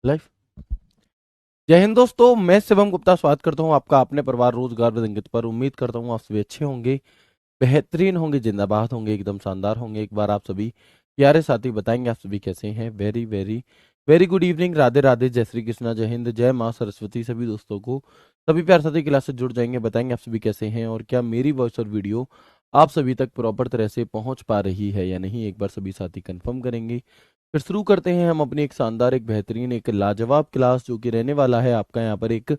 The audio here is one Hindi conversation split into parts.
लाइफ। जय हिंद दोस्तों, मैं शिवम गुप्ता स्वागत करता हूं आपका अपने परिवार रोजगार विद पर। उम्मीद करता हूं आप सभी अच्छे होंगे, बेहतरीन होंगे, जिंदाबाद होंगे, एकदम शानदार होंगे। एक बार आप सभी प्यारे साथी बताएंगे आप सभी कैसे हैं। Very very very good evening, Radhe Radhe, जय श्री कृष्णा, जय हिंद, जय माँ सरस्वती। सभी दोस्तों को, सभी प्यारे साथी क्लास से जुड़ जाएंगे, बताएंगे आप सभी कैसे हैं और क्या मेरी वॉइस और वीडियो आप सभी तक प्रॉपर तरह से पहुंच पा रही है या नहीं। एक बार सभी साथी कंफर्म करेंगे, फिर शुरू करते हैं हम अपनी एक शानदार, एक बेहतरीन, एक लाजवाब क्लास, जो कि रहने वाला है आपका यहाँ पर एक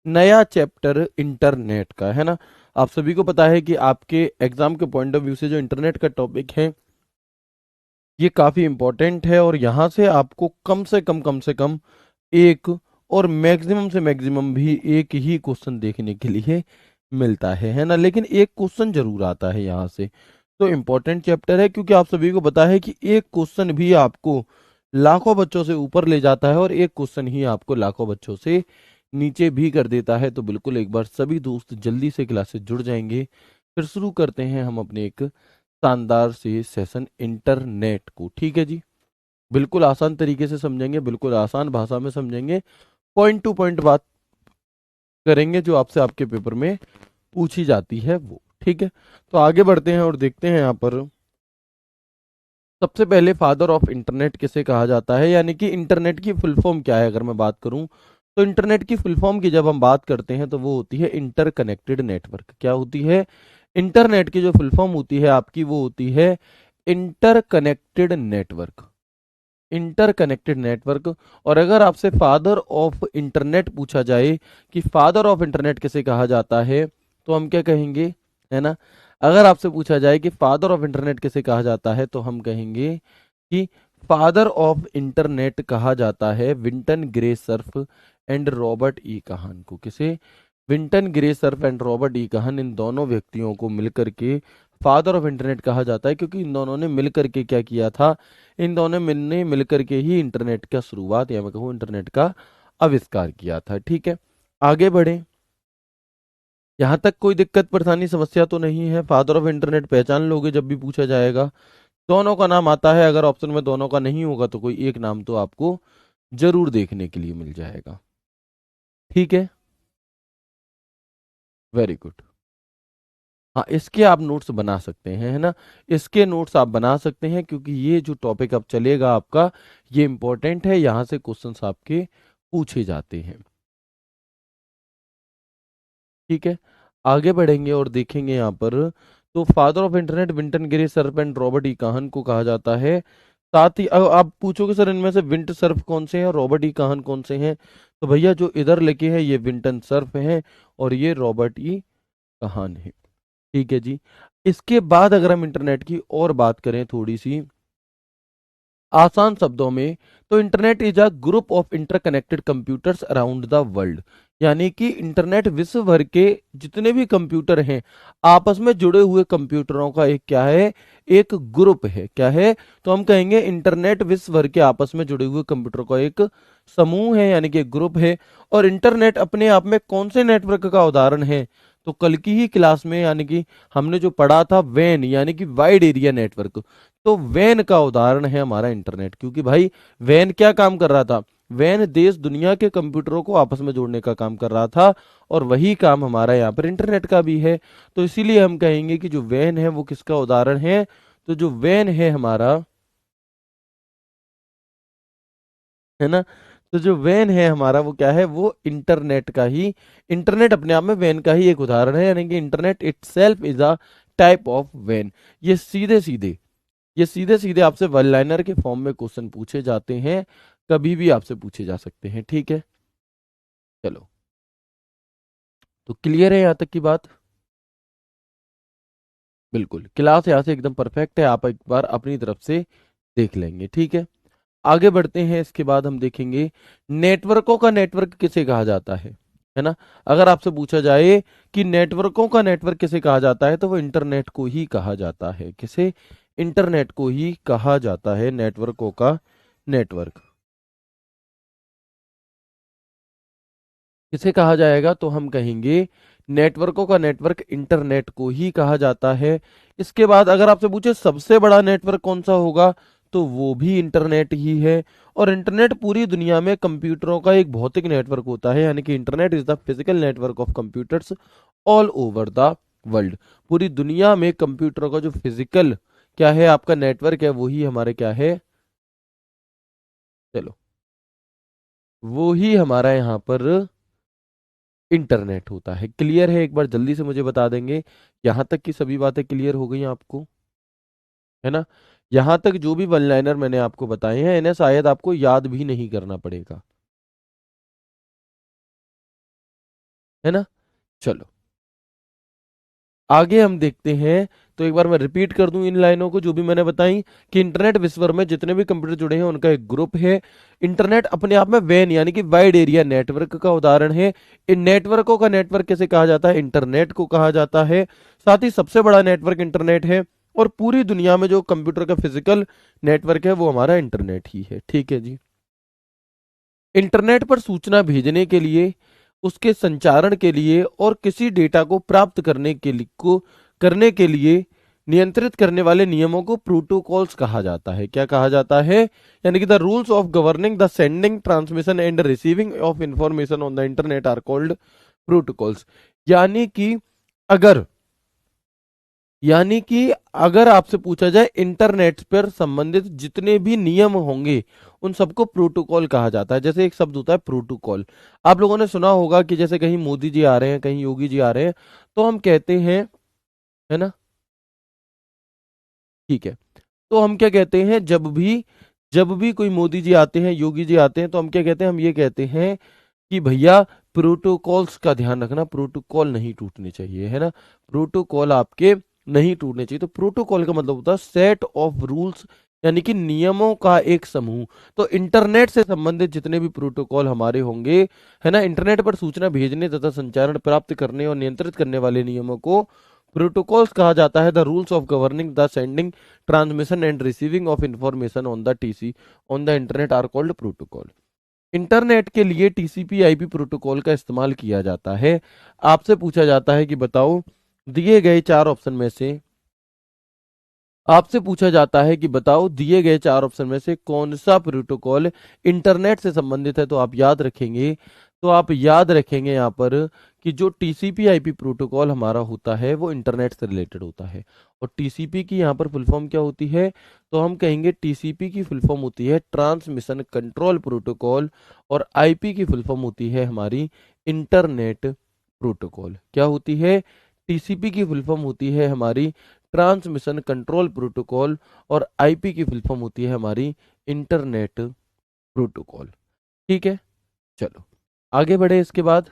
नया चैप्टर इंटरनेट का, है ना। आप सभी को पता है कि आपके एग्जाम के पॉइंट ऑफ व्यू से जो इंटरनेट का टॉपिक है ये काफी इंपॉर्टेंट है, और यहाँ से आपको कम से कम एक, और मैक्सिमम से मैक्सिमम भी एक ही क्वेश्चन देखने के लिए मिलता है ना। लेकिन एक क्वेश्चन जरूर आता है यहाँ से। तो इम्पोर्टेंट चैप्टर है, क्योंकि आप सभी को पता है कि एक क्वेश्चन भी आपको लाखों बच्चों से ऊपर ले जाता है और एक क्वेश्चन ही आपको लाखों बच्चों से नीचे भी कर देता है। तो बिल्कुल एक बार सभी दोस्त जल्दी से क्लास से जुड़ जाएंगे, फिर शुरू करते हैं हम अपने एक शानदार से सेशन इंटरनेट को। ठीक है जी, बिल्कुल आसान तरीके से समझेंगे, बिल्कुल आसान भाषा में समझेंगे, पॉइंट टू पॉइंट बात करेंगे जो आपसे आपके पेपर में पूछी जाती है वो। ठीक है, तो आगे बढ़ते हैं और देखते हैं यहाँ पर। सबसे पहले फादर ऑफ इंटरनेट किसे कहा जाता है, यानी कि इंटरनेट की फुल फॉर्म क्या है। अगर मैं बात करूं तो इंटरनेट की फुल फॉर्म की जब हम बात करते हैं तो वो होती है इंटरकनेक्टेड नेटवर्क। क्या होती है? इंटरनेट की जो फुल फॉर्म होती है आपकी, वो होती है इंटरकनेक्टेड नेटवर्क। Interconnected network. और अगर आपसे फादर ऑफ इंटरनेट पूछा जाए कि फादर ऑफ इंटरनेट किसे कहा जाता है, तो हम क्या कहेंगे, है ना। अगर आपसे पूछा जाए कि फादर ऑफ इंटरनेट किसे कहा जाता है, तो हम कहेंगे कि फादर ऑफ इंटरनेट कहा जाता है Vinton Gray Cerf and Robert E Kahn को। किसे? Vinton Gray Cerf and Robert E Kahn, इन दोनों व्यक्तियों को मिलकर के फादर ऑफ इंटरनेट कहा जाता है, क्योंकि इन दोनों ने मिलकर के क्या किया था, इन दोनों ने मिलकर के ही इंटरनेट का शुरुआत, या मैं कहूँ इंटरनेट का आविष्कार किया था। ठीक है, आगे बढ़े। यहाँ तक कोई दिक्कत परेशानी समस्या तो नहीं है? फादर ऑफ इंटरनेट पहचान लोगे जब भी पूछा जाएगा। दोनों का नाम आता है, अगर ऑप्शन में दोनों का नहीं होगा तो कोई एक नाम तो आपको जरूर देखने के लिए मिल जाएगा। ठीक है, वेरी गुड। हाँ, इसके आप नोट्स बना सकते हैं, है ना। इसके नोट्स आप बना सकते हैं, क्योंकि ये जो टॉपिक अब चलेगा आपका, ये इंपॉर्टेंट है, यहाँ से क्वेश्चंस आपके पूछे जाते हैं। ठीक है, आगे बढ़ेंगे और देखेंगे यहाँ पर। तो father of internet Vinton Gray Cerf and Robert E Kahn को कहा जाता है। साथ ही आप पूछोगे सर इनमें से विंट सर्फ कौन से हैं और रॉबर्ट ई काहन कौन से हैं, तो भैया जो इधर लिखे हैं ये विंटन सर्फ हैं और ये रॉबर्ट ई काहन है। ठीक है जी। इसके बाद अगर हम इंटरनेट की और बात करें थोड़ी सी आसान शब्दों में, तो internet is a group of interconnected computers around the world. यानी कि इंटरनेट विश्व भर के जितने भी कंप्यूटर हैं, आपस में जुड़े हुए कंप्यूटरों का एक क्या है, एक ग्रुप है। क्या है? तो हम कहेंगे इंटरनेट विश्व भर के आपस में जुड़े हुए कंप्यूटर का एक समूह है, यानी कि एक ग्रुप है। और इंटरनेट अपने आप में कौन से नेटवर्क का उदाहरण है? तो कल की ही क्लास में, यानी कि हमने जो पढ़ा था वैन, यानी कि वाइड एरिया नेटवर्क, तो वैन का उदाहरण है हमारा इंटरनेट। क्योंकि भाई वैन क्या काम कर रहा था? वैन देश दुनिया के कंप्यूटरों को आपस में जोड़ने का काम कर रहा था, और वही काम हमारा यहाँ पर इंटरनेट का भी है। तो इसीलिए हम कहेंगे कि जो वैन है वो किसका उदाहरण है? तो जो वैन है हमारा, है ना, तो जो वैन है हमारा वो क्या है, वो इंटरनेट का ही, इंटरनेट अपने आप में वैन का ही एक उदाहरण है। यानी कि internet itself is a type of वैन। ये सीधे सीधे, ये सीधे सीधे आपसे वन लाइनर के फॉर्म में क्वेश्चन पूछे जाते हैं, कभी भी आपसे पूछे जा सकते हैं। ठीक है, चलो, तो क्लियर है यहाँ तक की बात? बिल्कुल, क्लास यहाँ से एकदम परफेक्ट है, आप एक बार अपनी तरफ से देख लेंगे। ठीक है, आगे बढ़ते हैं। इसके बाद हम देखेंगे नेटवर्कों का नेटवर्क किसे कहा जाता है ना। अगर आपसे पूछा जाए कि नेटवर्कों का नेटवर्क किसे कहा जाता है, तो वो इंटरनेट को ही कहा जाता है। किसे? इंटरनेट को ही कहा जाता है नेटवर्कों का नेटवर्क। किसे कहा जाएगा? तो हम कहेंगे नेटवर्कों का नेटवर्क इंटरनेट को ही कहा जाता है। इसके बाद अगर आपसे पूछे सबसे बड़ा नेटवर्क कौन सा होगा, तो वो भी इंटरनेट ही है। और इंटरनेट पूरी दुनिया में कंप्यूटरों का एक भौतिक नेटवर्क होता है, यानी कि internet is the physical network of computers all over the world. पूरी दुनिया में कंप्यूटरों का जो फिजिकल क्या है आपका नेटवर्क है, वही हमारे क्या है, चलो वो ही हमारा यहाँ पर इंटरनेट होता है। क्लियर है? एक बार जल्दी से मुझे बता देंगे, यहाँ तक की सभी बातें क्लियर हो गई आपको, है ना? यहाँ तक जो भी वन लाइनर मैंने आपको बताए हैं इन्हें शायद आपको याद भी नहीं करना पड़ेगा, है ना? चलो आगे हम देखते हैं। तो एक बार मैं रिपीट कर दूं इन लाइनों को जो भी मैंने बताई, कि इंटरनेट विश्व भर में जितने भी कंप्यूटर जुड़े हैं उनका एक ग्रुप है। इंटरनेट अपने आप में वैन यानी कि वाइड एरिया नेटवर्क का उदाहरण है। इन नेटवर्कों का नेटवर्क कैसे कहा जाता है? इंटरनेट को कहा जाता है। साथ ही सबसे बड़ा नेटवर्क इंटरनेट है, और पूरी दुनिया में जो कंप्यूटर का फिजिकल नेटवर्क है वो हमारा इंटरनेट ही है। ठीक है जी। इंटरनेट पर सूचना भेजने के लिए, उसके संचारण के लिए और किसी डेटा को प्राप्त करने के लिए नियंत्रित करने वाले नियमों को प्रोटोकॉल्स कहा जाता है। क्या कहा जाता है? यानी कि the rules of governing the sending, transmission and receiving of information on the internet are called protocols. यानी कि अगर यानी कि अगर आपसे पूछा जाए इंटरनेट पर संबंधित जितने भी नियम होंगे उन सबको प्रोटोकॉल कहा जाता है। जैसे एक शब्द होता है प्रोटोकॉल, आप लोगों ने सुना होगा कि जैसे कहीं मोदी जी आ रहे हैं, कहीं योगी जी आ रहे हैं, तो हम कहते हैं, है ना? ठीक है। तो हम क्या कहते हैं, जब भी कोई मोदी जी आते हैं, योगी जी आते हैं, तो हम क्या कहते हैं? हम ये कहते हैं कि भैया प्रोटोकॉल्स का ध्यान रखना, प्रोटोकॉल नहीं टूटने चाहिए, है ना? प्रोटोकॉल आपके नहीं टूटने चाहिए। तो प्रोटोकॉल का मतलब होता है सेट ऑफ रूल्स, यानी कि नियमों का एक समूह। तो इंटरनेट से संबंधित जितने भी प्रोटोकॉल हमारे होंगे, है ना, इंटरनेट पर सूचना भेजने तथा संचारण प्राप्त करने और नियंत्रित करने वाले नियमों को प्रोटोकॉल्स कहा जाता है। The rules of governing the sending, transmission and receiving of information on the TC on the internet are called protocol. Internet के लिए टीसीपी आईपी प्रोटोकॉल का इस्तेमाल किया जाता है। आपसे पूछा जाता है कि बताओ दिए गए चार ऑप्शन में से आपसे पूछा जाता है कि बताओ दिए गए चार ऑप्शन में से कौन सा प्रोटोकॉल इंटरनेट से संबंधित है। तो आप याद रखेंगे यहाँ पर कि जो टीसीपी आईपी प्रोटोकॉल हमारा होता है वो इंटरनेट से रिलेटेड होता है। और टीसीपी की यहाँ पर फुल फॉर्म क्या होती है? तो हम कहेंगे टीसीपी की फुल फॉर्म होती है ट्रांसमिशन कंट्रोल प्रोटोकॉल, और आईपी की फुल फॉर्म होती है हमारी इंटरनेट प्रोटोकॉल। क्या होती है? टीसीपी की फुल फॉर्म होती है हमारी ट्रांसमिशन कंट्रोल प्रोटोकॉल, और आईपी की फुल फॉर्म होती है हमारी इंटरनेट प्रोटोकॉल। ठीक है, चलो आगे बढ़े। इसके बाद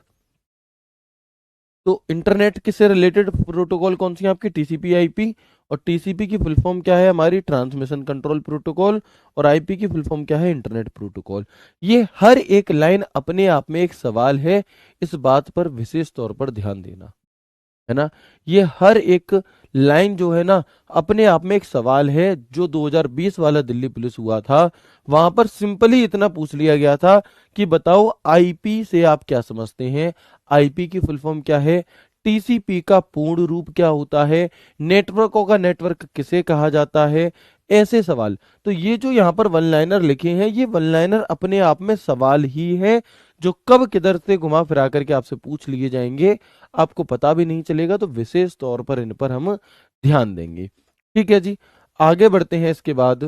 तो इंटरनेट किससे रिलेटेड प्रोटोकॉल कौन सी है आपकी? TCP IP. और टीसीपी की फुल फॉर्म क्या है हमारी? Transmission control protocol. और आईपी की फुल फॉर्म क्या है? Internet protocol. ये हर एक लाइन अपने आप में एक सवाल है, इस बात पर विशेष तौर पर ध्यान देना, है ना? ये हर एक लाइन जो है ना अपने आप में एक सवाल है। जो 2020 वाला दिल्ली पुलिस हुआ था वहां पर सिंपली इतना पूछ लिया गया था कि बताओ आईपी से आप क्या समझते हैं? आईपी की फुल फॉर्म क्या है? टीसीपी का पूर्ण रूप क्या होता है? नेटवर्कों का नेटवर्क किसे कहा जाता है? ऐसे सवाल। तो ये जो यहाँ पर वन लाइनर लिखे हैं ये वन लाइनर अपने आप में सवाल ही है, जो कब किधर से घुमा फिरा करके आपसे पूछ लिए जाएंगे आपको पता भी नहीं चलेगा। तो विशेष तौर पर इन पर हम ध्यान देंगे। ठीक है जी, आगे बढ़ते हैं। इसके बाद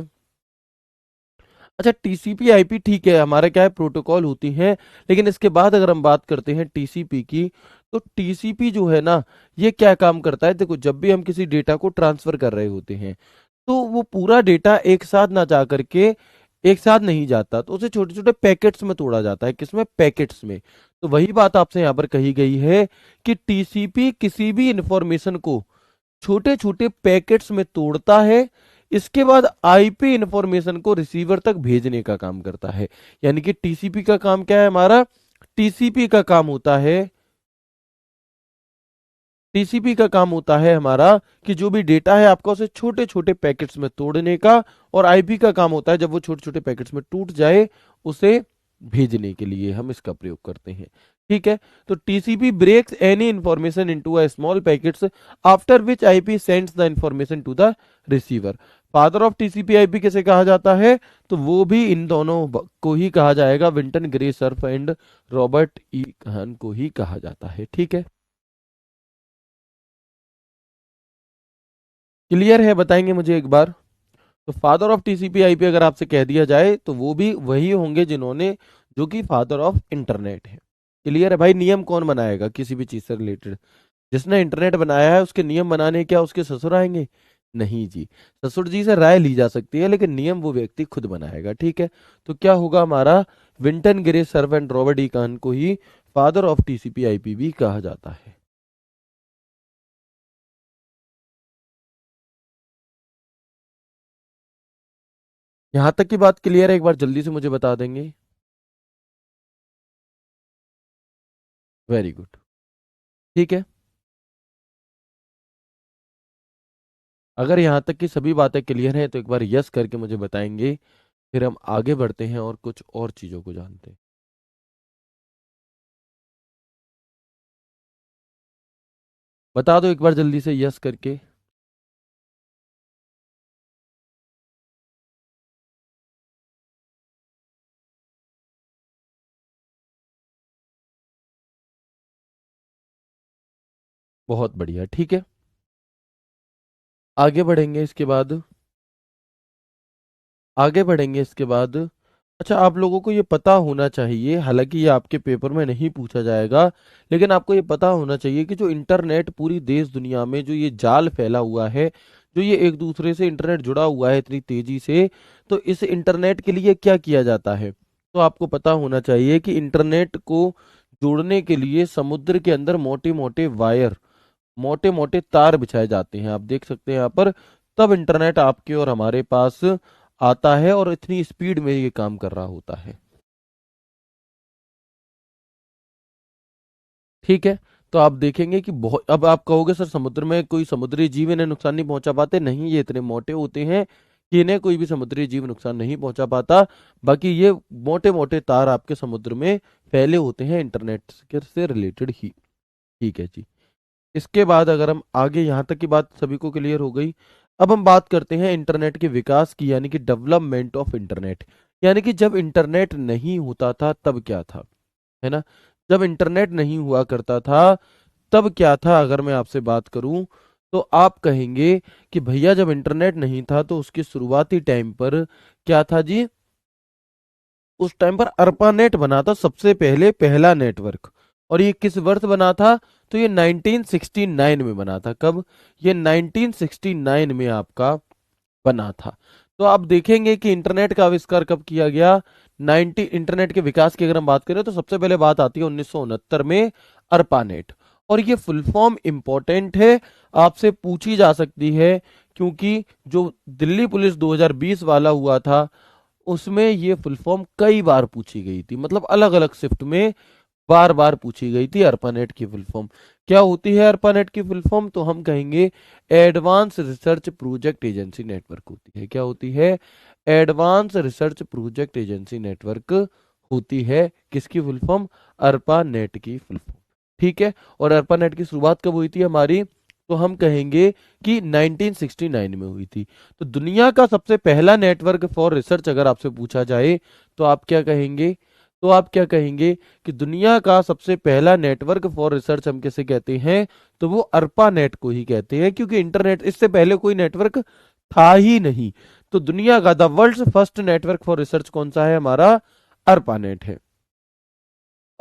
अच्छा, टीसीपी आईपी ठीक है हमारा क्या है? प्रोटोकॉल होती हैं। लेकिन इसके बाद अगर हम बात करते हैं टीसीपी की, तो टीसीपी जो है ना ये क्या काम करता है? देखो, जब भी हम किसी डेटा को ट्रांसफर कर रहे होते हैं तो वो पूरा डेटा एक साथ ना जा करके एक साथ नहीं जाता, तो उसे छोटे छोटे पैकेट्स में तोड़ा जाता है। किसमें? पैकेट्स में। तो वही बात आपसे यहाँ पर कही गई है कि टीसीपी किसी भी इंफॉर्मेशन को छोटे छोटे पैकेट्स में तोड़ता है, इसके बाद आईपी इंफॉर्मेशन को रिसीवर तक भेजने का काम करता है। यानी कि टीसीपी का काम क्या है हमारा? टीसीपी का काम होता है टीसीपी का काम होता है हमारा कि जो भी डेटा है आपका उसे छोटे छोटे पैकेट्स में तोड़ने का, और आईपी का काम होता है जब वो छोटे छोटे पैकेट्स में टूट जाए उसे भेजने के लिए हम इसका प्रयोग करते हैं। ठीक है, तो TCP breaks any information into a small packets after which IP sends the information to the receiver. Father of TCP IP किसे कहा जाता है? तो वो भी इन दोनों को ही कहा जाएगा, Vinton Gray Cerf and Robert ई कहन को ही कहा जाता है। ठीक है, क्लियर है? बताएंगे मुझे एक बार। तो फादर ऑफ टीसीपी आईपी अगर आपसे कह दिया जाए तो वो भी वही होंगे जिन्होंने, जो कि फादर ऑफ इंटरनेट है। क्लियर है भाई? नियम कौन बनाएगा किसी भी चीज से रिलेटेड? जिसने इंटरनेट बनाया है उसके नियम बनाने क्या उसके ससुर आएंगे? नहीं जी, ससुर जी से राय ली जा सकती है लेकिन नियम वो व्यक्ति खुद बनाएगा। ठीक है, तो क्या होगा हमारा, Vinton Gray Cerf and Robert E Kahn को ही फादर ऑफ टीसीपी आईपी भी कहा जाता है। यहां तक की बात क्लियर है? एक बार जल्दी से मुझे बता देंगे। Very good. ठीक है, अगर यहाँ तक की सभी बातें क्लियर हैं तो एक बार यस करके मुझे बताएंगे, फिर हम आगे बढ़ते हैं और कुछ और चीजों को जानते हैं। बता दो एक बार जल्दी से यस करके। बहुत बढ़िया। ठीक है, आगे बढ़ेंगे इसके बाद। आगे बढ़ेंगे इसके बाद। अच्छा, आप लोगों को ये पता होना चाहिए, हालांकि ये आपके पेपर में नहीं पूछा जाएगा, लेकिन आपको ये पता होना चाहिए कि जो इंटरनेट पूरी देश दुनिया में जो ये जाल फैला हुआ है, जो ये एक दूसरे से इंटरनेट जुड़ा हुआ है इतनी तेजी से, तो इस इंटरनेट के लिए क्या किया जाता है? तो आपको पता होना चाहिए कि इंटरनेट को जोड़ने के लिए समुद्र के अंदर मोटे मोटे वायर, मोटे मोटे तार बिछाए जाते हैं। आप देख सकते हैं यहाँ पर, तब इंटरनेट आपके और हमारे पास आता है और इतनी स्पीड में ये काम कर रहा होता है। ठीक है, तो आप देखेंगे कि बहुत, अब आप कहोगे सर समुद्र में कोई समुद्री जीव इन्हें नुकसान नहीं पहुंचा पाते? नहीं, ये इतने मोटे होते हैं कि इन्हें कोई भी समुद्री जीव नुकसान नहीं पहुंचा पाता। बाकी ये मोटे मोटे तार आपके समुद्र में फैले होते हैं इंटरनेट से रिलेटेड ही। ठीक है जी, इसके बाद अगर हम आगे, यहाँ तक की बात सभी को क्लियर हो गई। अब हम बात करते हैं इंटरनेट के विकास की, यानी कि डेवलपमेंट ऑफ इंटरनेट। यानी कि जब इंटरनेट नहीं होता था तब क्या था, है ना? जब इंटरनेट नहीं हुआ करता था तब क्या था? अगर मैं आपसे बात करूं तो आप कहेंगे कि भैया जब इंटरनेट नहीं था तो उसके शुरुआती टाइम पर क्या था जी? उस टाइम पर अर्पानेट बना था सबसे पहले, पहला नेटवर्क। और ये किस वर्ष बना था? तो ये 1969 में बना था। कब? ये 1969 में आपका बना था। तो आप देखेंगे कि इंटरनेट का आविष्कार कब किया गया? 90, इंटरनेट के विकास की अगर हम बात करें तो सबसे पहले बात आती है 1969 में, अर्पानेट। और ये फुल फॉर्म इंपॉर्टेंट है, आपसे पूछी जा सकती है, क्योंकि जो दिल्ली पुलिस 2020 वाला हुआ था उसमें ये फुल फॉर्म कई बार पूछी गई थी, मतलब अलग अलग शिफ्ट में बार बार पूछी गई थी। अर्पानेट की फुल फॉर्म क्या होती है? अर्पानेट की फुल फॉर्म तो हम कहेंगे advance research project agency network होती है। क्या होती है? Advance research project agency network होती है। किसकी फुल फॉर्म? अर्पानेट की फुल फॉर्म। ठीक है, और अर्पानेट की शुरुआत कब हुई थी हमारी? तो हम कहेंगे कि 1969 में हुई थी। तो दुनिया का सबसे पहला नेटवर्क फॉर रिसर्च अगर आपसे पूछा जाए तो आप क्या कहेंगे? तो आप क्या कहेंगे कि दुनिया का सबसे पहला नेटवर्क फॉर रिसर्च हम किसे कहते हैं? तो वो अर्पा नेट को ही कहते हैं, क्योंकि इंटरनेट, इससे पहले कोई नेटवर्क था ही नहीं। तो दुनिया का the world's first network for research कौन सा है? हमारा अर्पा नेट है।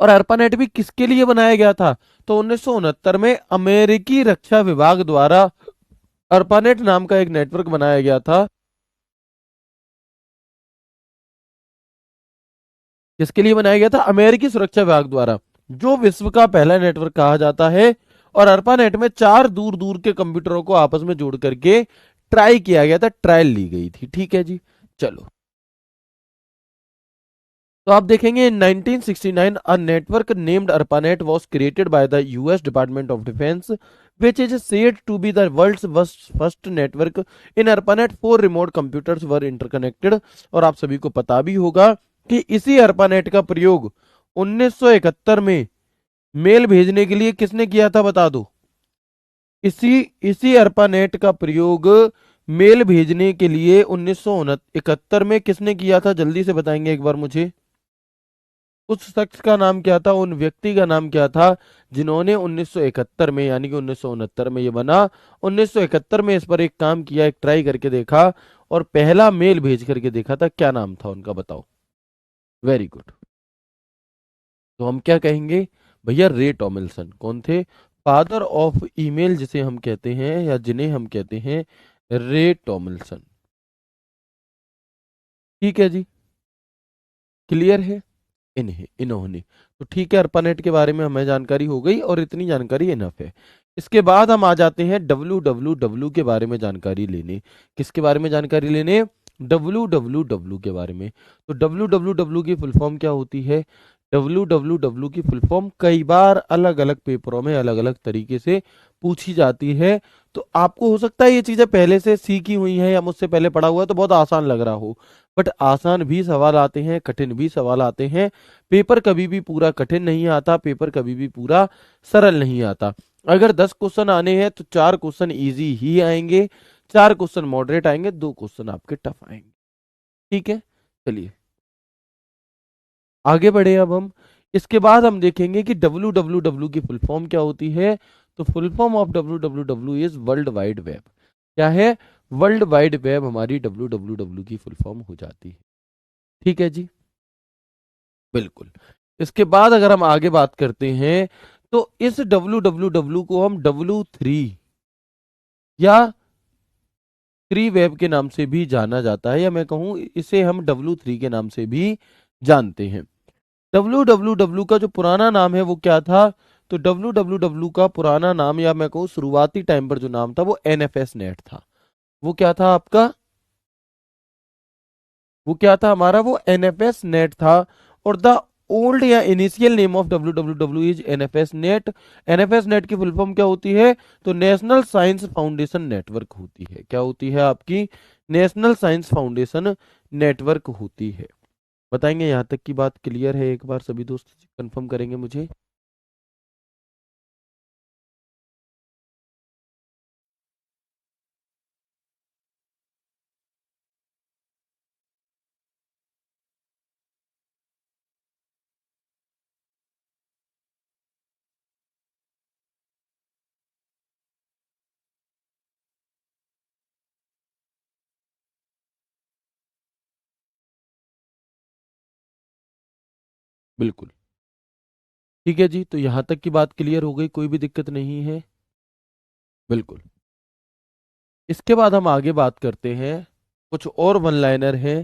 और अर्पानेट भी किसके लिए बनाया गया था? तो 1969 में अमेरिकी रक्षा विभाग द्वारा अर्पानेट नाम का एक नेटवर्क बनाया गया था। किसके लिए बनाया गया था? अमेरिकी सुरक्षा विभाग द्वारा, जो विश्व का पहला नेटवर्क कहा जाता है। और अर्पानेट में 4 दूर दूर के कंप्यूटरों को आपस में जोड़ करके ट्राई किया गया था, ट्रायल ली गई थी। ठीक है जी, चलो। तो आप देखेंगे इन 1969 a network named ARPANET was created by the US Department of Defense, which is said to be the world's first network. In ARPANET 4 remote computers were interconnected। और आप सभी को पता भी होगा कि इसी ARPANET का प्रयोग 1971 में मेल भेजने के लिए किसने किया था? बता दो। इसी इसी ARPANET का प्रयोग मेल भेजने के लिए 1971 में किसने किया था, जल्दी से बताएंगे एक बार मुझे। उस शख्स का नाम क्या था, उन व्यक्ति का नाम क्या था जिन्होंने 1971 में, यानी कि 1969 में ये बना, 1971 में इस पर एक काम किया, एक ट्राई करके देखा और पहला मेल भेज करके देखा था। क्या नाम था उनका, बताओ। Very good. तो हम क्या कहेंगे भैया, रे टॉमिल्सन। कौन थे, फादर ऑफ ईमेल जिसे हम कहते हैं, या जिन्हें हम कहते हैं रे टॉमिल्सन। ठीक है जी, क्लियर है। इन्होंने, तो ठीक है, अर्पानेट के बारे में हमें जानकारी हो गई और इतनी जानकारी इनफ है। इसके बाद हम आ जाते हैं डब्ल्यू डब्ल्यू डब्ल्यू के बारे में जानकारी लेने। किसके बारे में जानकारी लेने, डब्ल्यू डब्ल्यू डब्ल्यू के बारे में। तो डब्ल्यू डब्ल्यू डब्ल्यू की फुल फॉर्म क्या होती है, डब्ल्यू डब्ल्यू डब्ल्यू की फुल फॉर्म कई बार अलग अलग पेपरों में अलग अलग तरीके से पूछी जाती है। तो आपको हो सकता है ये चीजें पहले से सीखी हुई हैं या मुझसे पहले पढ़ा हुआ है तो बहुत आसान लग रहा हो, बट आसान भी सवाल आते हैं, कठिन भी सवाल आते हैं। पेपर कभी भी पूरा कठिन नहीं आता, पेपर कभी भी पूरा सरल नहीं आता। अगर 10 क्वेश्चन आने हैं तो 4 क्वेश्चन इजी ही आएंगे, 4 क्वेश्चन मॉडरेट आएंगे, 2 क्वेश्चन आपके टफ आएंगे। ठीक है, चलिए आगे बढ़े अब हम। इसके बाद हम देखेंगे कि डब्ल्यू डब्ल्यू डब्ल्यू की फुल फॉर्म क्या होती है। तो full form of W W W is world wide web. क्या है, वर्ल्ड वाइड वेब हमारी डब्ल्यू डब्ल्यू डब्ल्यू की फुल फॉर्म हो जाती है। ठीक है जी, बिल्कुल। इसके बाद अगर हम आगे बात करते हैं तो इस डब्ल्यू डब्ल्यू डब्ल्यू को हम W3 या थ्री वेब के नाम से भी जाना जाता है, या मैं कहूं इसे हम W3 के नाम से भी जानते हैं। डब्ल्यू डब्ल्यू डब्ल्यू का जो पुराना नाम है वो क्या था, तो डब्ल्यू डब्ल्यू डब्ल्यू का पुराना नाम, या मैं कहूं शुरुआती टाइम पर जो नाम था वो NFS नेट था। वो क्या था आपका, वो क्या था हमारा, वो NFS नेट था। और द ओल्ड या initial name of W W W is NFS net. NFS net की फुल फॉर्म क्या होती है, तो नेशनल साइंस फाउंडेशन नेटवर्क होती है। क्या होती है आपकी, नेशनल साइंस फाउंडेशन नेटवर्क होती है। बताएंगे, यहां तक की बात क्लियर है, एक बार सभी दोस्त कंफर्म करेंगे मुझे। बिल्कुल, ठीक है जी, तो यहां तक की बात क्लियर हो गई, कोई भी दिक्कत नहीं है। बिल्कुल। इसके बाद हम आगे बात करते हैं, कुछ और वन लाइनर है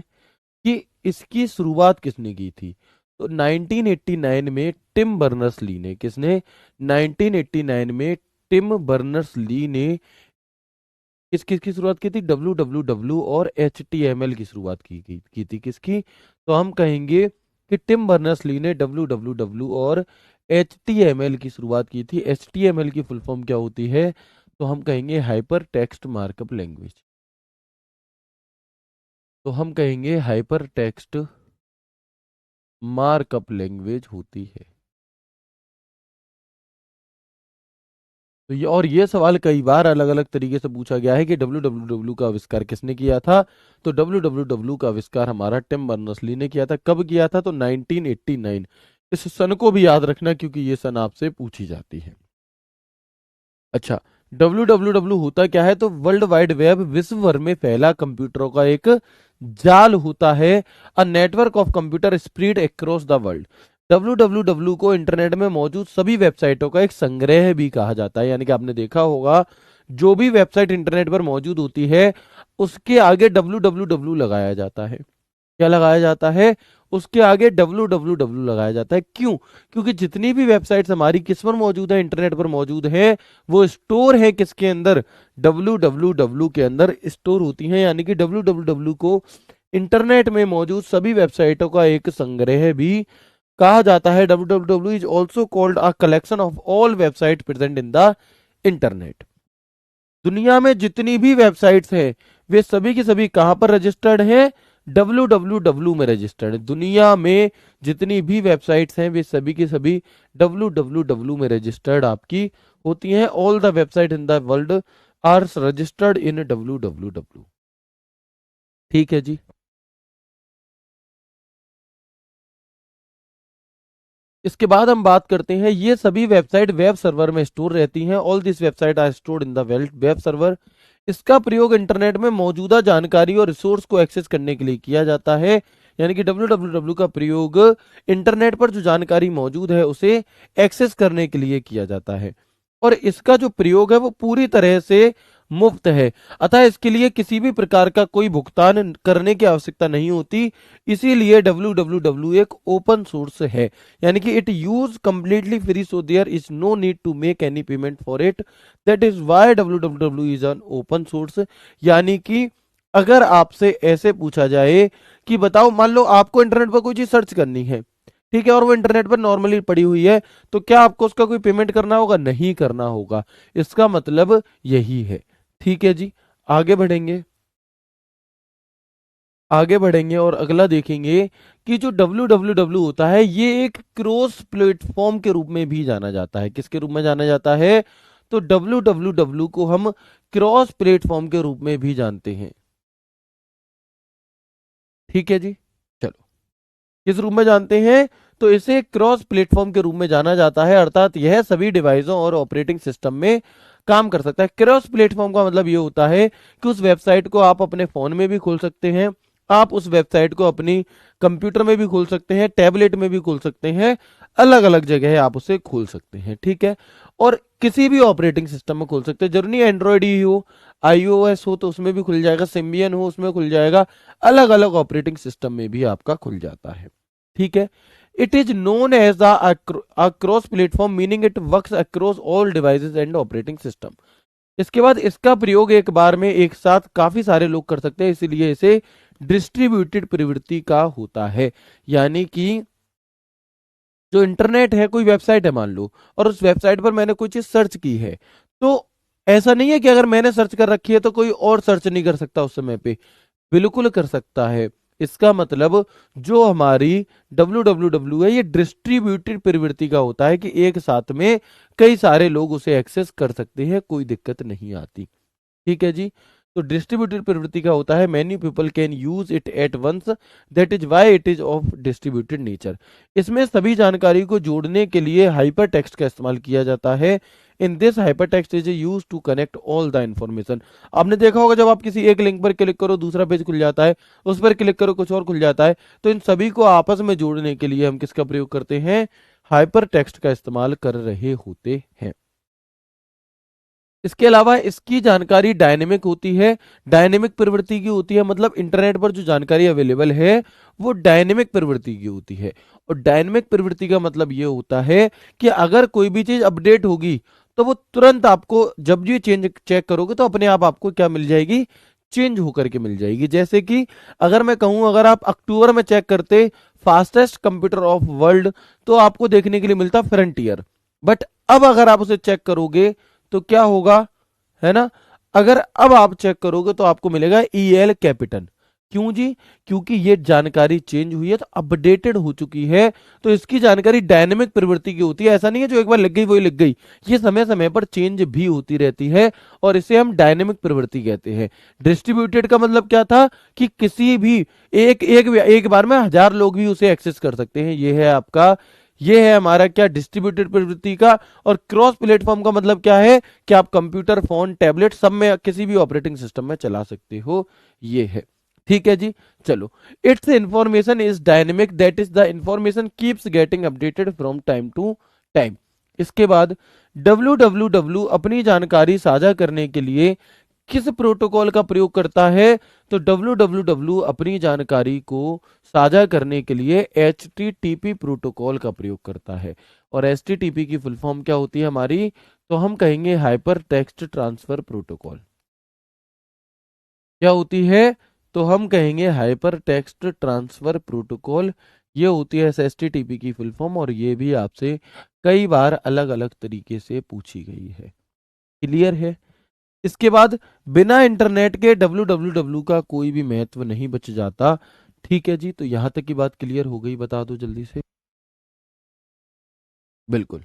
कि इसकी शुरुआत किसने की थी। तो 1989 में टिम बर्नर्स ली ने, किसने, 1989 में टिम बर्नर्स ली ने किस किस की शुरुआत की थी, डब्ल्यू डब्ल्यू डब्ल्यू और HTML की शुरुआत की थी किसकी, तो हम कहेंगे कि टिम बर्नर्स ली ने डब्ल्यू डब्ल्यू डब्ल्यू और HTML की शुरुआत की थी। HTML की फुल फॉर्म क्या होती है, तो हम कहेंगे हाइपर टेक्स्ट मार्कअप लैंग्वेज। तो हम कहेंगे हाइपर टेक्स्ट मार्कअप लैंग्वेज होती है। तो ये, और ये सवाल कई बार अलग अलग तरीके से पूछा गया है कि डब्ल्यू डब्ल्यू डब्ल्यू का आविष्कार किसने किया था। तो डब्ल्यू डब्ल्यू डब्ल्यू का आविष्कार हमारा टिम बर्नर्स ली ने किया था। कब किया था, तो 1989। इस सन को भी याद रखना क्योंकि ये सन आपसे पूछी जाती है। अच्छा, डब्ल्यू डब्ल्यू डब्ल्यू होता क्या है, तो वर्ल्ड वाइड वेब विश्व भर में फैला कंप्यूटरों का एक जाल होता है। A network of computer spread across the world. W W W को इंटरनेट में मौजूद सभी वेबसाइटों का एक संग्रह भी कहा जाता है। यानी कि आपने देखा होगा, जो भी वेबसाइट इंटरनेट पर मौजूद होती है उसके आगे डब्ल्यू डब्ल्यू डब्ल्यू लगाया जाता है। क्या लगाया जाता है, उसके आगे डब्ल्यू डब्ल्यू डब्ल्यू लगाया जाता है। क्यों, क्योंकि जितनी भी वेबसाइट्स हमारी किस पर मौजूद है, इंटरनेट पर मौजूद है, वो स्टोर है किसके अंदर, डब्ल्यू डब्ल्यू डब्ल्यू के अंदर स्टोर होती हैं। यानी कि डब्ल्यू डब्ल्यू डब्ल्यू को इंटरनेट में मौजूद सभी वेबसाइटों का एक संग्रह भी कहा जाता है। W W W is also called a collection of all website present in the internet. दुनिया में जितनी भी वेबसाइट्स हैं वे सभी की सभी कहां पर रजिस्टर्ड हैं, डब्ल्यू डब्ल्यू डब्ल्यू में रजिस्टर्ड है। दुनिया में जितनी भी वेबसाइट्स हैं वे सभी की सभी डब्ल्यू डब्ल्यू डब्ल्यू में रजिस्टर्ड आपकी होती हैं। All the website in the world are registered in www। ठीक है जी। इसके बाद हम बात करते हैं, ये सभी वेबसाइट वेब सर्वर में स्टोर रहती हैं। All this website R stored in the web server. इसका प्रयोग इंटरनेट में मौजूदा जानकारी और रिसोर्स को एक्सेस करने के लिए किया जाता है। यानी कि www का प्रयोग इंटरनेट पर जो जानकारी मौजूद है उसे एक्सेस करने के लिए किया जाता है, और इसका जो प्रयोग है वो पूरी तरह से मुफ्त है। अतः इसके लिए किसी भी प्रकार का कोई भुगतान करने की आवश्यकता नहीं होती। इसीलिए www एक ओपन सोर्स है, यानी कि it use completely free, so there is no need to make any payment for it. That is why www is an open source. यानी कि अगर आपसे ऐसे पूछा जाए कि बताओ, मान लो आपको इंटरनेट पर कोई चीज सर्च करनी है, ठीक है, और वो इंटरनेट पर नॉर्मली पड़ी हुई है, तो क्या आपको उसका कोई पेमेंट करना होगा? नहीं करना होगा। इसका मतलब यही है। ठीक है जी। आगे बढ़ेंगे। आगे बढ़ेंगे और अगला देखेंगे कि जो www होता है ये एक क्रॉस प्लेटफॉर्म के रूप में भी जाना जाता है। किसके रूप में जाना जाता है? तो www को हम क्रॉस प्लेटफॉर्म के रूप में भी जानते हैं। ठीक है जी। चलो, किस रूप में जानते हैं? तो इसे क्रॉस प्लेटफॉर्म के रूप में जाना जाता है, अर्थात यह सभी डिवाइसों और ऑपरेटिंग सिस्टम में काम कर सकता है। क्रॉस प्लेटफॉर्म का मतलब ये होता है कि उस वेबसाइट को आप अपने फोन में भी खोल सकते हैं, आप उस वेबसाइट को अपनी कंप्यूटर में भी खोल सकते हैं, टैबलेट में भी खोल सकते हैं, अलग अलग जगह आप उसे खोल सकते हैं। ठीक है, और किसी भी ऑपरेटिंग सिस्टम में खोल सकते हैं, जरूरी नहीं एंड्रॉयड ही हो, iOS हो तो उसमें भी खुल जाएगा, सिम्बियन हो उसमें खुल जाएगा, अलग अलग ऑपरेटिंग सिस्टम में भी आपका खुल जाता है। ठीक है, it is known as cross platform, meaning it works across all devices and operating system. इसके बाद इसका प्रयोग एक बार में एक साथ काफी सारे लोग कर सकते हैं, इसीलिए इसे डिस्ट्रीब्यूटेड प्रवृत्ति का होता है। यानी कि जो इंटरनेट है, कोई वेबसाइट है मान लो, और उस वेबसाइट पर मैंने कोई चीज सर्च की है, तो ऐसा नहीं है कि अगर मैंने सर्च कर रखी है तो कोई और सर्च नहीं कर सकता उस समय पे, बिल्कुल कर सकता है। इसका मतलब जो हमारी www है ये डिस्ट्रीब्यूटेड प्रवृत्ति का होता है कि एक साथ में कई सारे लोग उसे एक्सेस कर सकते हैं, कोई दिक्कत नहीं आती। ठीक है जी। तो डिस्ट्रीब्यूटेड प्रवृत्ति का होता है many people can use it at once, that is why it is of distributed nature. इसमें सभी जानकारी को जोड़ने के लिए हाइपर टेक्स्ट का इस्तेमाल किया जाता है। In this hyper text is use to connect all the information. आपने देखा होगा जब आप किसी एक लिंक पर क्लिक करो दूसरा पेज खुल जाता है, उस पर क्लिक करो कुछ और खुल जाता है, तो इन सभी को आपस में जोड़ने के लिए हम किसका प्रयोग करते हैं? हाइपर टेक्स्ट का इस्तेमाल कर रहे होते हैं। इसके अलावा इसकी जानकारी डायनेमिक होती है, डायनेमिक प्रवृत्ति की होती है, मतलब इंटरनेट पर जो जानकारी अवेलेबल है वो डायनेमिक प्रवृत्ति की होती है। और डायनेमिक प्रवृत्ति का मतलब ये होता है कि अगर कोई भी चीज अपडेट होगी तो वो तुरंत आपको, जब भी चेंज चेक करोगे तो अपने आप आपको क्या मिल जाएगी? चेंज होकर के मिल जाएगी। जैसे कि अगर मैं कहूं, अगर आप अक्टूबर में चेक करते फास्टेस्ट कंप्यूटर ऑफ वर्ल्ड, तो आपको देखने के लिए मिलता फ्रंटियर। बट अब अगर आप उसे चेक करोगे तो क्या होगा, है ना? अगर अब आप चेक करोगे तो आपको मिलेगा EL कैपिटन। क्यों जी? क्योंकि ये जानकारी चेंज हुई है, तो अपडेटेड हो चुकी है। तो इसकी जानकारी डायनेमिक प्रवृत्ति की होती है, ऐसा नहीं है जो एक बार लग गई वही लग गई, ये समय समय पर चेंज भी होती रहती है, और इसे हम डायनेमिक प्रवृत्ति कहते हैं। डिस्ट्रीब्यूटेड का मतलब क्या था कि किसी भी एक बार में हजार लोग भी उसे एक्सेस कर सकते हैं। ये है हमारा क्या? डिस्ट्रीब्यूटेड प्रवृत्ति का। और क्रॉस प्लेटफॉर्म का मतलब क्या है कि आप कंप्यूटर, फोन, टैबलेट सब में किसी भी ऑपरेटिंग सिस्टम में चला सकते हो, ये है। ठीक है जी। चलो, it's information is dynamic, that is the information keeps getting updated from time to time. इसके बाद www अपनी जानकारी साझा करने के लिए किस प्रोटोकॉल का प्रयोग करता है? तो www अपनी जानकारी को साझा करने के लिए HTTP प्रोटोकॉल का प्रयोग करता है। और HTTP की फुल फॉर्म क्या होती है हमारी? तो हम कहेंगे हाइपर टेक्स्ट ट्रांसफर प्रोटोकॉल। क्या होती है? तो हम कहेंगे हाइपर टेक्स्ट ट्रांसफर प्रोटोकॉल। ये होती है HTTP की फुल फॉर्म, और ये भी आपसे कई बार अलग अलग तरीके से पूछी गई है। क्लियर है? इसके बाद बिना इंटरनेट के www का कोई भी महत्व नहीं बच जाता। ठीक है जी। तो यहां तक की बात क्लियर हो गई, बता दो जल्दी से। बिल्कुल।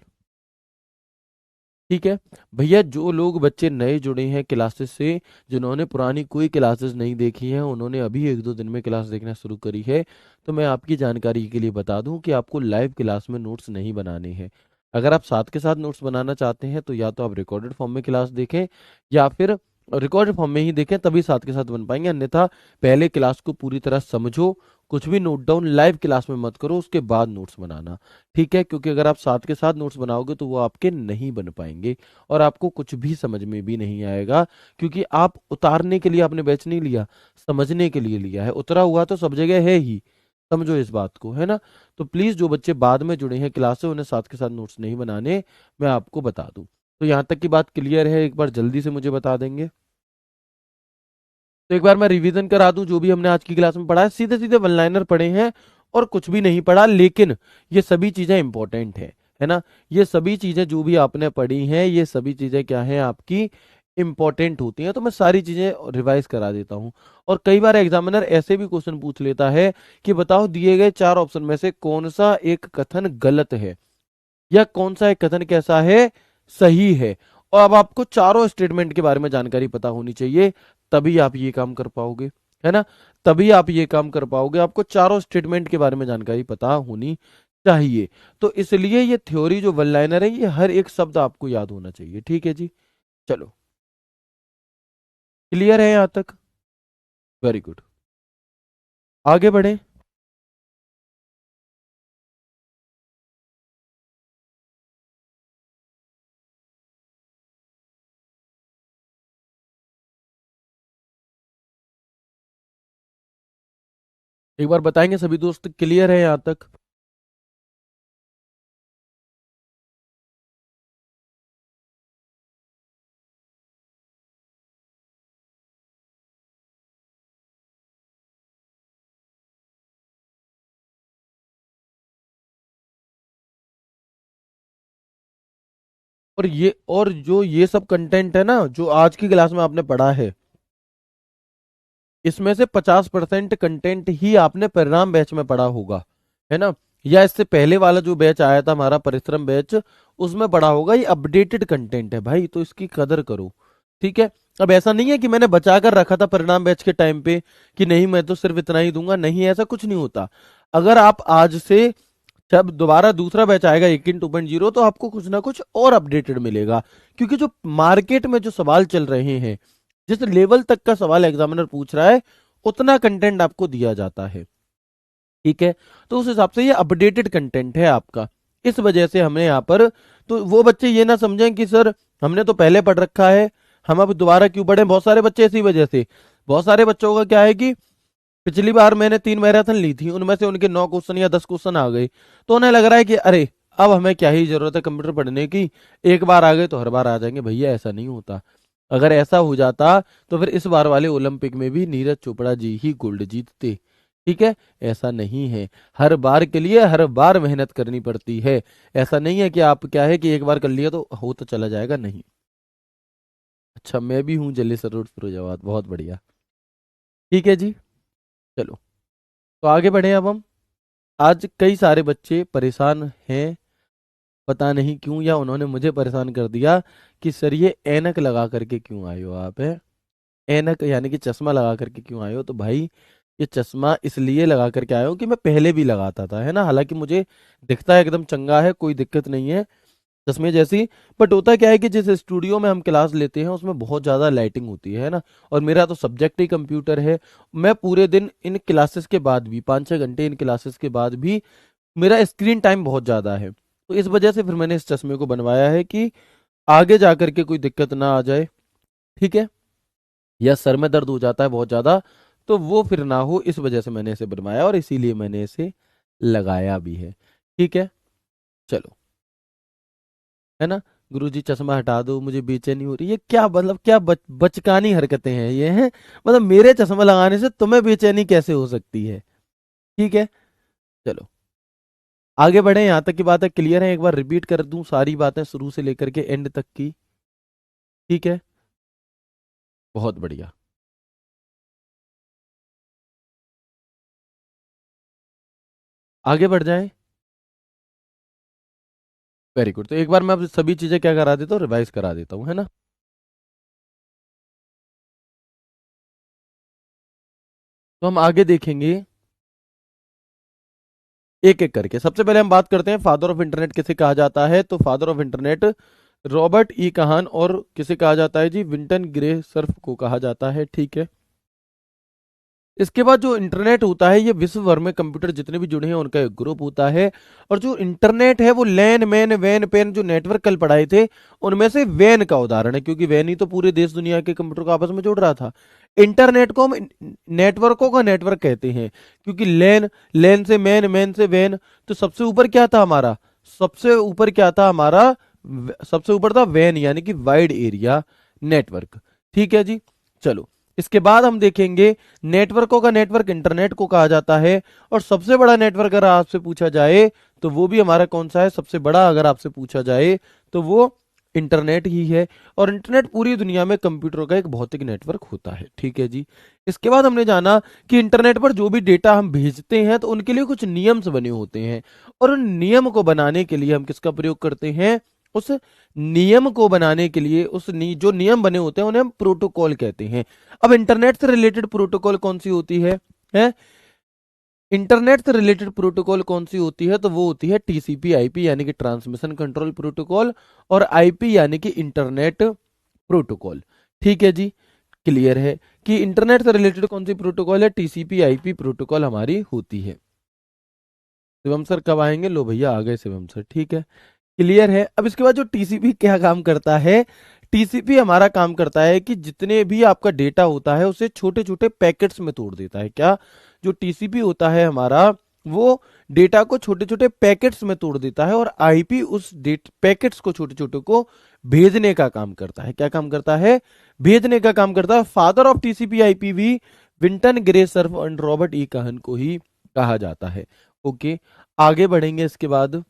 ठीक है भैया, जो लोग बच्चे नए जुड़े हैं क्लासेस से, जिन्होंने पुरानी कोई क्लासेस नहीं देखी हैं, उन्होंने अभी एक दो दिन में क्लास देखना शुरू करी है, तो मैं आपकी जानकारी के लिए बता दूं कि आपको लाइव क्लास में नोट्स नहीं बनाने हैं। अगर आप साथ के साथ नोट्स बनाना चाहते हैं तो या तो आप रिकॉर्डेड फॉर्म में क्लास देखें, या फिर रिकॉर्डेड फॉर्म में ही देखें, तभी साथ के साथ बन पाएंगे। अन्यथा पहले क्लास को पूरी तरह समझो, कुछ भी नोट डाउन लाइव क्लास में मत करो, उसके बाद नोट्स बनाना। ठीक है, क्योंकि अगर आप साथ के साथ नोट्स बनाओगे तो वो आपके नहीं बन पाएंगे, और आपको कुछ भी समझ में भी नहीं आएगा, क्योंकि आप उतारने के लिए आपने बैच नहीं लिया, समझने के लिए लिया है। उतरा हुआ तो सब जगह है ही, समझो इस बात को, है ना। तो प्लीज जो बच्चे बाद में जुड़े हैं क्लास से, उन्हें साथ के साथ नोट्स नहीं बनाने, मैं आपको बता दूं। तो यहाँ तक की बात क्लियर है, एक बार जल्दी से मुझे बता देंगे। तो एक बार मैं रिवीजन करा दूं जो भी हमने आज की क्लास में पढ़ा है। सीधे सीधे वन लाइनर पढ़े हैं और कुछ भी नहीं पढ़ा, लेकिन ये सभी चीजें इंपॉर्टेंट है ना। ये सभी चीजें जो भी आपने पढ़ी हैं, ये सभी चीजें क्या हैं आपकी, इंपॉर्टेंट होती हैं। तो मैं सारी चीजें रिवाइज करा देता हूँ। और कई बार एग्जामिनर ऐसे भी क्वेश्चन पूछ लेता है कि बताओ दिए गए चार ऑप्शन में से कौन सा एक कथन गलत है, या कौन सा एक कथन कैसा है, सही है। और अब आपको चारों स्टेटमेंट के बारे में जानकारी पता होनी चाहिए, तभी आप ये काम कर पाओगे, है ना। तभी आप ये काम कर पाओगे, आपको चारों स्टेटमेंट के बारे में जानकारी पता होनी चाहिए। तो इसलिए ये थ्योरी जो वन लाइनर है, ये हर एक शब्द आपको याद होना चाहिए। ठीक है जी, चलो, क्लियर है यहां तक? वेरी गुड, आगे बढ़े। एक बार बताएंगे सभी दोस्त, क्लियर है यहां तक? और जो ये सब कंटेंट है ना, जो आज की क्लास में आपने पढ़ा है, इसमें से 50% कंटेंट ही आपने परिणाम बैच में पढ़ा होगा, है ना। या इससे पहले वाला जो बैच आया था हमारा परिश्रम बैच, उसमें पढ़ा होगा। ये अपडेटेड कंटेंट है भाई, तो इसकी कदर करो। ठीक है। अब ऐसा नहीं है कि मैंने बचा कर रखा था परिणाम बैच के टाइम पे कि नहीं मैं तो सिर्फ इतना ही दूंगा, नहीं, ऐसा कुछ नहीं होता। अगर आप आज से, जब दोबारा दूसरा बैच आएगा 18 2.0, तो आपको कुछ ना कुछ और अपडेटेड मिलेगा। क्योंकि जो मार्केट में जो सवाल चल रहे हैं, जिस लेवल तक का सवाल एग्जामिनर पूछ रहा है, उतना कंटेंट आपको दिया जाता है। ठीक है। तो उस हिसाब से ये अपडेटेड कंटेंट है आपका। इस वजह से हमने यहाँ पर, तो वो बच्चे ये ना समझें कि सर हमने तो पहले पढ़ रखा है, हम अब दोबारा क्यों पढ़े। बहुत सारे बच्चे इसी वजह से, बहुत सारे बच्चों का क्या है कि पिछली बार मैंने 3 मैराथन ली थी, उनमें से उनके 9 क्वेश्चन या 10 क्वेश्चन आ गए, तो उन्हें लग रहा है कि अरे अब हमें क्या ही जरूरत है कंप्यूटर पढ़ने की, एक बार आ गए तो हर बार आ जाएंगे। भैया ऐसा नहीं होता। अगर ऐसा हो जाता तो फिर इस बार वाले ओलंपिक में भी नीरज चोपड़ा जी ही गोल्ड जीतते। ठीक है। ऐसा नहीं है, हर बार के लिए हर बार मेहनत करनी पड़ती है। ऐसा नहीं है कि आप क्या है कि एक बार कर लिया तो हो तो चला जाएगा, नहीं। अच्छा, मैं भी हूँ जले सरोज फिरोजाबाद, बहुत बढ़िया। ठीक है जी, चलो, तो आगे बढ़े अब हम। आज कई सारे बच्चे परेशान हैं, पता नहीं क्यों, या उन्होंने मुझे परेशान कर दिया कि सर ये ऐनक लगा करके क्यों आए हो आप, है। ऐनक यानी कि चश्मा लगा करके क्यों आए हो? तो भाई ये चश्मा इसलिए लगा करके आया हूँ कि मैं पहले भी लगाता था, है ना। हालांकि मुझे दिखता है एकदम चंगा है, कोई दिक्कत नहीं है चश्मे जैसी। बट होता क्या है कि जिस स्टूडियो में हम क्लास लेते हैं उसमें बहुत ज़्यादा लाइटिंग होती है ना। और मेरा तो सब्जेक्ट ही कंप्यूटर है। मैं पूरे दिन इन क्लासेस के बाद भी 5 6 घंटे इन क्लासेस के बाद भी मेरा स्क्रीन टाइम बहुत ज़्यादा है। तो इस वजह से फिर मैंने इस चश्मे को बनवाया है कि आगे जा करके कोई दिक्कत ना आ जाए। ठीक है। या सर में दर्द हो जाता है बहुत ज़्यादा, तो वो फिर ना हो, इस वजह से मैंने इसे बनवाया और इसीलिए मैंने इसे लगाया भी है। ठीक है, चलो, है ना। गुरुजी चश्मा हटा दो, मुझे बेचैनी हो रही है, क्या मतलब, क्या बचकानी हरकतें हैं ये हैं। मतलब मेरे चश्मा लगाने से तुम्हें बेचैनी कैसे हो सकती है? ठीक है, चलो, आगे बढ़े। यहाँ तक की बात है क्लियर है? एक बार रिपीट कर दूं सारी बातें शुरू से लेकर के एंड तक की। ठीक है, बहुत बढ़िया। आगे बढ़ जाएं। Very good. तो एक बार मैं अब सभी चीजें क्या करा देता हूँ, रिवाइज करा देता हूँ, है ना। तो हम आगे देखेंगे एक एक करके। सबसे पहले हम बात करते हैं फादर ऑफ इंटरनेट किसे कहा जाता है। तो father of internet Robert E Kahn और किसे कहा जाता है जी, विंटन ग्रे सर्फ को कहा जाता है, ठीक है। इसके बाद जो इंटरनेट होता है ये विश्व भर में कंप्यूटर जितने भी जुड़े हैं उनका एक ग्रुप होता है। और जो इंटरनेट है वो लैन मैन वैन पेन जो नेटवर्क कल पढ़ाए थे उनमें से वैन का उदाहरण है, क्योंकि वैन ही तो पूरे देश दुनिया के कंप्यूटर को आपस में जोड़ रहा था। इंटरनेट को हम नेटवर्कों का नेटवर्क कहते हैं, क्योंकि लैन, लैन से मैन, मैन से वैन। तो सबसे ऊपर क्या था हमारा, सबसे ऊपर क्या था हमारा, सबसे ऊपर था वैन यानी कि वाइड एरिया नेटवर्क, ठीक है जी। चलो इसके बाद हम देखेंगे नेटवर्कों का नेटवर्क इंटरनेट को कहा जाता है। और सबसे बड़ा नेटवर्क अगर आपसे पूछा जाए तो वो भी हमारा कौन सा है, सबसे बड़ा अगर आपसे पूछा जाए तो वो इंटरनेट ही है। और इंटरनेट पूरी दुनिया में कंप्यूटरों का एक भौतिक नेटवर्क होता है, ठीक है जी। इसके बाद हमने जाना कि इंटरनेट पर जो भी डेटा हम भेजते हैं तो उनके लिए कुछ नियम्स बने होते हैं। और उन नियम को बनाने के लिए हम किसका प्रयोग करते हैं, उस नियम को बनाने के लिए जो नियम बने होते हैं उन्हें हम प्रोटोकॉल कहते हैं। अब इंटरनेट से रिलेटेड प्रोटोकॉल कौन सी होती है? इंटरनेट से रिलेटेड प्रोटोकॉल कौन सी होती है, तो वो होती है टीसीपी आईपी यानी कि ट्रांसमिशन कंट्रोल प्रोटोकॉल, और आईपी यानी कि इंटरनेट प्रोटोकॉल, ठीक है जी। क्लियर है कि इंटरनेट से रिलेटेड कौन सी प्रोटोकॉल है, टीसीपी आईपी प्रोटोकॉल हमारी होती है। शिवम सर कब आएंगे, लो भैया आ गए शिवम सर, ठीक है। क्लियर है। अब इसके बाद जो टीसीपी क्या काम करता है, टीसीपी हमारा काम करता है कि जितने भी आपका डेटा होता है उसे छोटे छोटे पैकेट्स में तोड़ देता है। क्या, जो टीसीपी होता है हमारा वो डेटा को छोटे छोटे पैकेट्स में तोड़ देता है, और आईपी उस पैकेट्स को छोटे छोटे को भेजने का काम करता है। क्या काम करता है, भेजने का काम करता है। Father of TCP IPv Vinton Gray Cerf and Robert ई कहन को ही कहा जाता है। ओके, आगे बढ़ेंगे। इसके बाद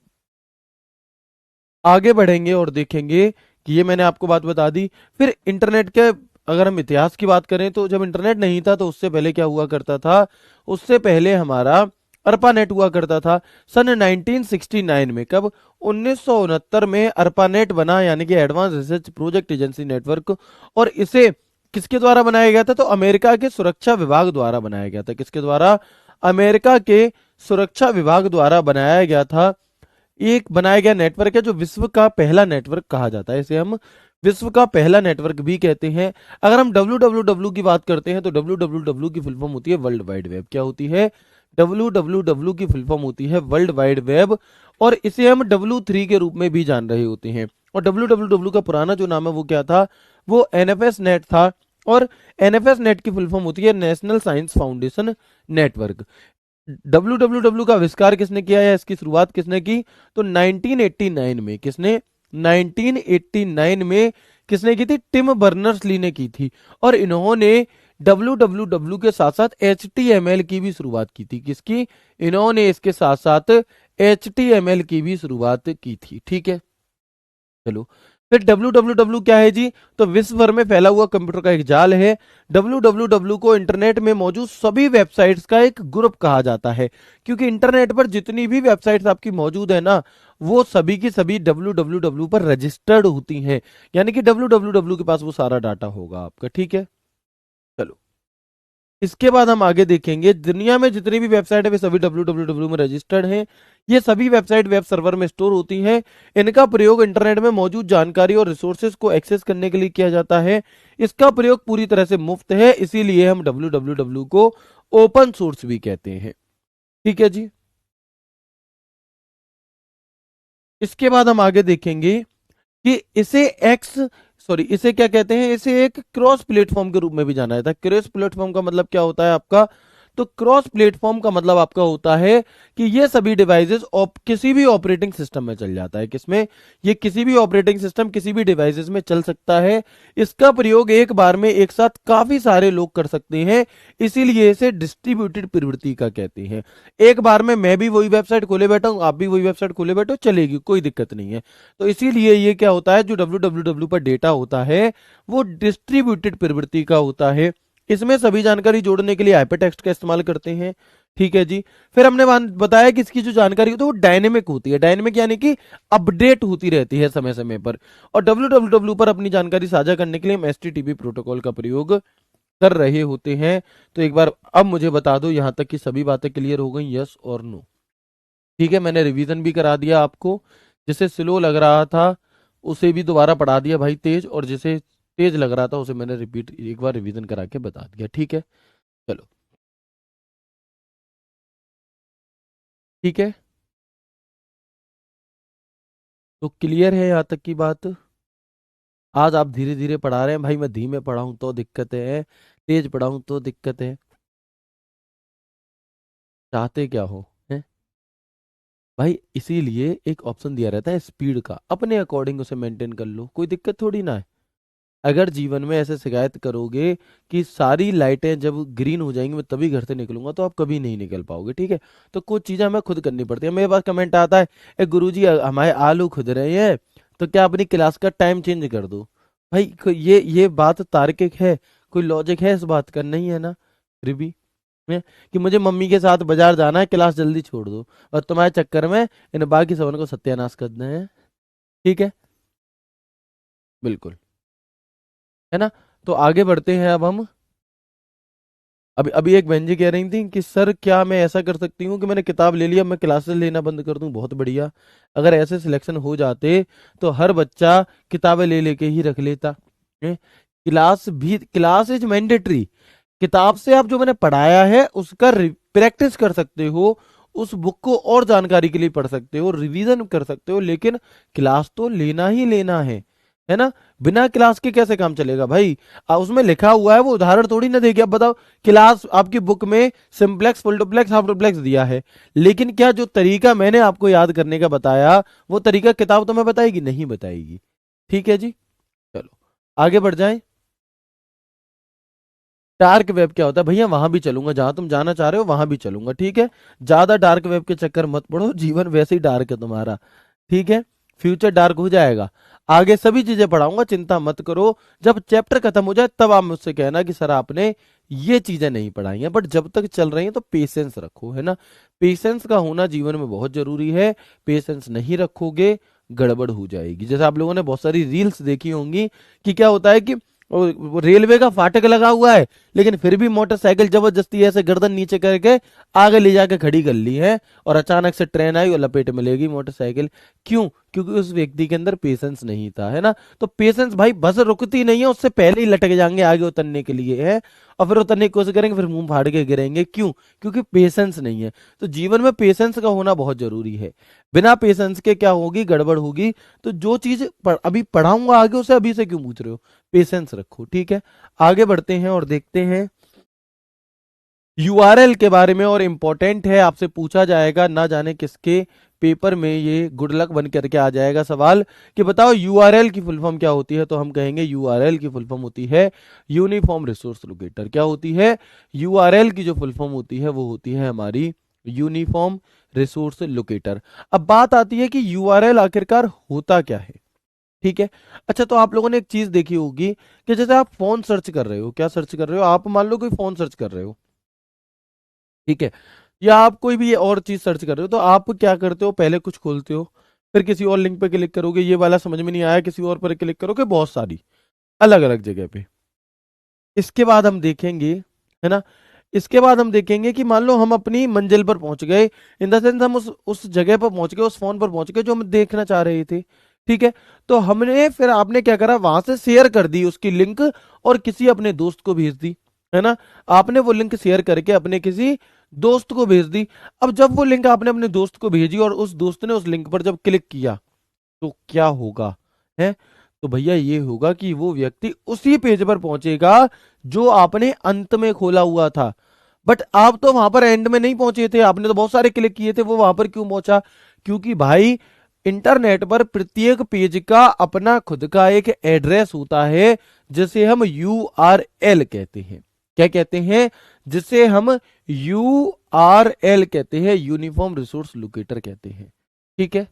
आगे बढ़ेंगे और देखेंगे कि ये मैंने आपको बात बता दी। फिर इंटरनेट के अगर हम इतिहास की बात करें तो जब इंटरनेट नहीं था तो उससे पहले क्या हुआ करता था, उससे पहले हमारा अर्पानेट हुआ करता था सन 1969 में। कब, 1969 में अर्पानेट बना, यानी कि advance research project agency network. और इसे किसके द्वारा बनाया गया था, तो अमेरिका के सुरक्षा विभाग द्वारा बनाया गया था। किसके द्वारा, अमेरिका के सुरक्षा विभाग द्वारा बनाया गया था। एक बनाया गया नेटवर्क है जो विश्व का पहला नेटवर्क कहा जाता है। इसे हम विश्व का पहला नेटवर्क भी कहते हैं। अगर हम www की बात करते हैं तो www की फुल फॉर्म होती है वर्ल्ड वाइड वेब। क्या होती है, www की फुल फॉर्म होती है वर्ल्ड वाइड वेब। और इसे हम W3 के रूप में भी जान रहे होते हैं। और www का पुराना जो नाम है वो क्या था, वो एनएफएस नेट था। और एनएफएस नेट की फुल फॉर्म होती है national science foundation network. www का आविष्कार किसने किया है, इसकी शुरुआत किसने की, तो 1989 में। किसने, 1989 में किसने की थी, टिम बर्नर्स ली ने की थी। और इन्होंने www के साथ साथ HTML की भी शुरुआत की थी। किसकी, इन्होंने इसके साथ साथ HTML की भी शुरुआत की थी, ठीक है। चलो फिर www क्या है जी, तो विश्व भर में फैला हुआ कंप्यूटर का एक जाल है। www को इंटरनेट में मौजूद सभी वेबसाइट्स का एक ग्रुप कहा जाता है, क्योंकि इंटरनेट पर जितनी भी वेबसाइट्स आपकी मौजूद है ना, वो सभी की सभी www पर रजिस्टर्ड होती हैं। यानी कि www के पास वो सारा डाटा होगा आपका, ठीक है। चलो इसके बाद हम आगे देखेंगे दुनिया में जितनी भी वेबसाइट है वे सभी www में रजिस्टर्ड हैं। ये सभी वेबसाइट वेब सर्वर में स्टोर होती हैं। इनका प्रयोग इंटरनेट में मौजूद जानकारी और रिसोर्सेज को एक्सेस करने के लिए किया जाता है। इसका प्रयोग पूरी तरह से मुफ्त है, इसीलिए हम www को ओपन सोर्स भी कहते हैं, ठीक है जी। इसके बाद हम आगे देखेंगे कि इसे क्या कहते हैं, इसे एक क्रॉस प्लेटफॉर्म के रूप में भी जाना जाता है। क्रॉस प्लेटफॉर्म का मतलब क्या होता है आपका, तो क्रॉस प्लेटफॉर्म का मतलब आपका होता है कि ये सभी डिवाइसेस किसी भी ऑपरेटिंग सिस्टम में चल जाता है। किसमें, ये किसी भी ऑपरेटिंग सिस्टम किसी भी डिवाइसेस में चल सकता है। इसका प्रयोग एक बार में एक साथ काफी सारे लोग कर सकते हैं, इसीलिए इसे डिस्ट्रीब्यूटेड प्रवृत्ति का कहते हैं। एक बार में मैं भी वही वेबसाइट खोले बैठा हूं, आप भी वही वेबसाइट खोले बैठो, चलेगी, कोई दिक्कत नहीं है। तो इसीलिए ये क्या होता है, जो www पर डेटा होता है वो डिस्ट्रीब्यूटेड प्रवृत्ति का होता है। इसमें सभी जानकारी जोड़ने के लिए हाइपरटेक्स्ट का इस्तेमाल करते हैं। ठीक है जी। फिर हमने बताया कि इसकी जो जानकारी होती है वो डायनेमिक होती है, डायनेमिक यानी कि अपडेट होती रहती है समय समय पर। और www पर अपनी जानकारी साझा करने के लिए हम एचटीटीपी प्रोटोकॉल का प्रयोग कर रहे होते हैं। तो एक बार अब मुझे बता दो यहां तक की सभी बातें क्लियर हो गई, यस और नो? ठीक है, मैंने रिवीजन भी करा दिया आपको, जिसे स्लो लग रहा था उसे भी दोबारा पढ़ा दिया भाई तेज, और जिसे तेज लग रहा था उसे मैंने रिपीट एक बार रिवीजन करा के बता दिया। ठीक है, चलो ठीक है। तो क्लियर है यहाँ तक की बात? आज आप धीरे धीरे पढ़ा रहे हैं भाई, मैं धीमे पढ़ाऊं तो दिक्कतें हैं, तेज पढ़ाऊं तो दिक्कत है। चाहते क्या हो हैं? भाई इसीलिए एक ऑप्शन दिया रहता है स्पीड का, अपने अकॉर्डिंग उसे मेंटेन कर लो, कोई दिक्कत थोड़ी ना है। अगर जीवन में ऐसे शिकायत करोगे कि सारी लाइटें जब ग्रीन हो जाएंगी मैं तभी घर से निकलूंगा, तो आप कभी नहीं निकल पाओगे। ठीक है, तो कुछ चीजें हमें खुद करनी पड़ती है। मेरे पास कमेंट आता है, ए गुरुजी हमारे आलू खुद रहे हैं, तो क्या अपनी क्लास का टाइम चेंज कर दो? भाई ये बात तार्किक है? कोई लॉजिक है इस बात का? नहीं है ना। फिर भी है कि मुझे मम्मी के साथ बाजार जाना है, क्लास जल्दी छोड़ दो, और तुम्हारे चक्कर में इन बाकी सबन को सत्यानाश करना है। ठीक है, बिल्कुल, है ना। तो आगे बढ़ते हैं अब हम। अभी अभी एक बहन जी कह रही थी कि सर क्या मैं ऐसा कर सकती हूँ कि मैंने किताब ले लिया, मैं क्लासेस लेना बंद कर दूं? बहुत बढ़िया, अगर ऐसे सिलेक्शन हो जाते तो हर बच्चा किताबें ले लेके ही रख लेता है। क्लास भी, क्लास इज मैंडेटरी। किताब से आप जो मैंने पढ़ाया है उसका प्रैक्टिस कर सकते हो, उस बुक को और जानकारी के लिए पढ़ सकते हो, रिवीजन कर सकते हो, लेकिन क्लास तो लेना ही लेना है ना। बिना क्लास के कैसे काम चलेगा भाई? उसमें लिखा हुआ है, वो उदाहरण थोड़ी ना देगी। अब बताओ, क्लास आपकी बुक में simplex, full duplex, half duplex दिया है, लेकिन क्या जो तरीका मैंने आपको याद करने का बताया वो तरीका किताब तुम्हें बताएगी? नहीं बताएगी। ठीक है जी, चलो आगे बढ़ जाएं। डार्क वेब क्या होता है भैया? वहां भी चलूंगा, जहां तुम जाना चाह रहे हो वहां भी चलूंगा। ठीक है, ज्यादा डार्क वेब के चक्कर मत पड़ो, जीवन वैसे ही डार्क है तुम्हारा। ठीक है, फ्यूचर डार्क हो जाएगा। आगे सभी चीजें पढ़ाऊंगा, चिंता मत करो। जब चैप्टर खत्म हो जाए तब आप मुझसे कहना कि सर आपने ये चीजें नहीं पढ़ाई हैं, बट जब तक चल रही हैं तो पेशेंस रखो, है ना। पेशेंस का होना जीवन में बहुत जरूरी है। पेशेंस नहीं रखोगे गड़बड़ हो जाएगी। जैसे आप लोगों ने बहुत सारी रील्स देखी होंगी कि क्या होता है कि वो रेलवे का फाटक लगा हुआ है, लेकिन फिर भी मोटरसाइकिल जबरदस्ती ऐसे गर्दन नीचे करके आगे ले जाके खड़ी कर ली है, और अचानक से ट्रेन आई और लपेट में लेगी मोटरसाइकिल। क्यों? क्योंकि उस व्यक्ति के अंदर पेशेंस नहीं था, है ना। तो पेशेंस भाई, बस रुकती नहीं है, उससे पहले ही लटक जाएंगे आगे उतरने के लिए, है। और फिर उतरने की कोशिश करेंगे, फिर मुंह फाड़ के गिरेंगे। क्यों? क्योंकि पेशेंस नहीं है। तो जीवन में पेशेंस का होना बहुत जरूरी है। बिना पेशेंस के क्या होगी? गड़बड़ होगी। तो जो चीज अभी पढ़ाऊंगा आगे, उसे अभी से क्यों पूछ रहे हो? पेशेंस रखो। ठीक है, आगे बढ़ते हैं और देखते हैं यूआरएल के बारे में। और इम्पोर्टेंट है, आपसे पूछा जाएगा, ना जाने किसके पेपर में ये गुड लक बन करके आ जाएगा सवाल कि बताओ यूआरएल की फुल फॉर्म क्या होती है। तो हम कहेंगे यूआरएल की फुल फॉर्म होती है यूनिफॉर्म रिसोर्स लोकेटर। क्या होती है? यूआरएल की जो फुल फॉर्म होती है वो होती है हमारी यूनिफॉर्म रिसोर्स लोकेटर। अब बात आती है कि यूआरएल आखिरकार होता क्या है। ठीक है, अच्छा, तो आप लोगों ने एक चीज देखी होगी कि जैसे आप फोन सर्च कर रहे हो, क्या सर्च कर रहे हो आप? मान लो कोई फोन सर्च कर रहे हो, ठीक है, या आप कोई भी और चीज सर्च कर रहे हो, तो आप क्या करते हो? पहले कुछ खोलते हो, फिर किसी और लिंक पे क्लिक करोगे, ये वाला समझ में नहीं आया, किसी और पर क्लिक करोगे, बहुत सारी अलग अलग जगह पे। इसके बाद हम देखेंगे, है ना, इसके बाद हम देखेंगे कि मान लो हम अपनी मंजिल पर पहुंच गए, इन द सेंस हम उस जगह पर पहुंच गए, उस फोन पर पहुंच गए जो हम देखना चाह रहे थे। ठीक है, तो हमने फिर आपने क्या करा? वहां से शेयर कर दी उसकी लिंक, और किसी अपने दोस्त को भेज दी, है ना। आपने वो लिंक शेयर करके अपने किसी दोस्त को भेज दी। अब जब वो लिंक आपने अपने दोस्त को भेजी और उस दोस्त ने उस लिंक पर जब क्लिक किया, तो क्या होगा? है, तो भैया ये होगा कि वो व्यक्ति उसी पेज पर पहुंचेगा जो आपने अंत में खोला हुआ था। बट आप तो वहां पर एंड में नहीं पहुंचे थे, आपने तो बहुत सारे क्लिक किए थे, वो वहां पर क्यों पहुंचा? क्योंकि भाई इंटरनेट पर प्रत्येक पेज का अपना खुद का एक एड्रेस होता है, जिसे हम यूआरएल कहते हैं। क्या कहते हैं? जिसे हम यूआरएल कहते हैं, यूनिफॉर्म रिसोर्स लोकेटर कहते हैं। ठीक है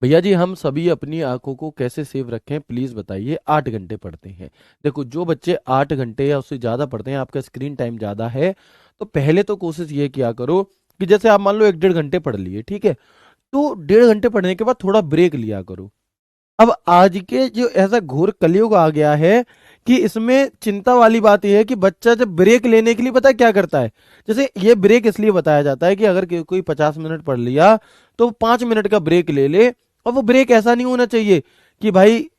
भैया जी, हम सभी अपनी आंखों को कैसे सेव रखें प्लीज बताइए। 8 घंटे पढ़ते हैं, देखो जो बच्चे 8 घंटे या उससे ज्यादा पढ़ते हैं, आपका स्क्रीन टाइम ज्यादा है, तो पहले तो कोशिश ये किया करो कि जैसे आप मान लो 1-1.5 घंटे पढ़ लिए, ठीक है, तो 1.5 घंटे पढ़ने के बाद थोड़ा ब्रेक लिया करो। अब आज के जो ऐसा घोर कलयुग आ गया है कि इसमें चिंता वाली बात यह है कि बच्चा जब ब्रेक लेने के लिए पता है क्या करता है। जैसे ये ब्रेक इसलिए बताया जाता है कि अगर कोई 50 मिनट पढ़ लिया तो 5 मिनट का ब्रेक ले ले, और वो ब्रेक ऐसा नहीं होना चाहिए कि भाई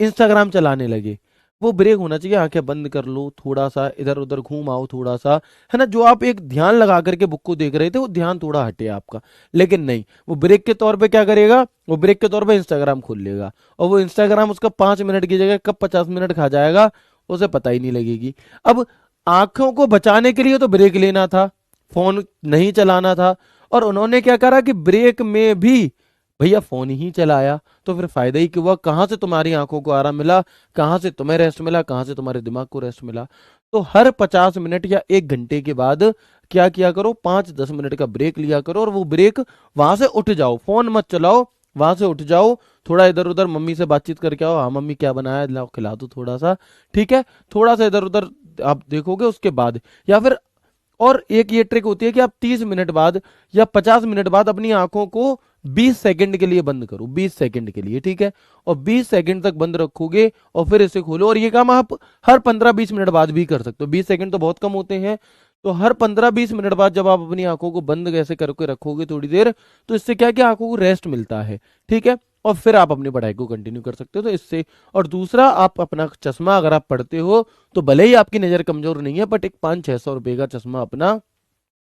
इंस्टाग्राम चलाने लगे। वो ब्रेक होना चाहिए, आंखें बंद कर लो, थोड़ा सा इधर उधर घूम आओ, थोड़ा सा, है ना, जो आप एक ध्यान लगा करके बुक को देख रहे थे वो ध्यान थोड़ा हटे आपका। लेकिन नहीं, वो ब्रेक के तौर पे क्या करेगा, वो ब्रेक के तौर पे इंस्टाग्राम खोल लेगा, और वो इंस्टाग्राम उसका 5 मिनट की जगह कब 50 मिनट खा जाएगा उसे पता ही नहीं लगेगी। अब आंखों को बचाने के लिए तो ब्रेक लेना था, फोन नहीं चलाना था, और उन्होंने क्या करा कि ब्रेक में भी भैया फोन ही चलाया। तो फिर फायदा ही क्यों हुआ, कहां से तुम्हारी आंखों को आराम मिला, कहां से तुम्हें रेस्ट मिला, कहां से तुम्हारे दिमाग को रेस्ट मिला। तो हर 50 मिनट या 1 घंटे के बाद क्या किया करो, 5-10 मिनट का ब्रेक लिया करो, और वो ब्रेक वहां से उठ जाओ, फोन मत चलाओ, वहां से उठ जाओ, थोड़ा इधर उधर मम्मी से बातचीत करके आओ, हाँ मम्मी क्या बनाया, लाओ खिला दो थोड़ा सा, ठीक है, थोड़ा सा इधर उधर आप देखोगे उसके बाद। या फिर और एक ये ट्रिक होती है कि आप 30 मिनट बाद या 50 मिनट बाद अपनी आंखों को 20 सेकंड के लिए बंद करो, 20 सेकंड के लिए, ठीक है, और 20 सेकंड तक बंद रखोगे और फिर इसे खोलो। और ये काम आप हर 15-20 मिनट बाद भी कर सकते हो, 20 सेकंड तो बहुत कम होते हैं। तो हर 15-20 मिनट बाद जब आप अपनी आंखों को बंद ऐसे करके रखोगे थोड़ी देर, तो इससे क्या है कि आंखों को रेस्ट मिलता है, ठीक है, और फिर आप अपनी पढ़ाई को कंटिन्यू कर सकते हो। तो इससे, और दूसरा, आप अपना चश्मा अगर आप पढ़ते हो तो भले ही आपकी नजर कमजोर नहीं है, बट एक 500-600 रुपए का चश्मा अपना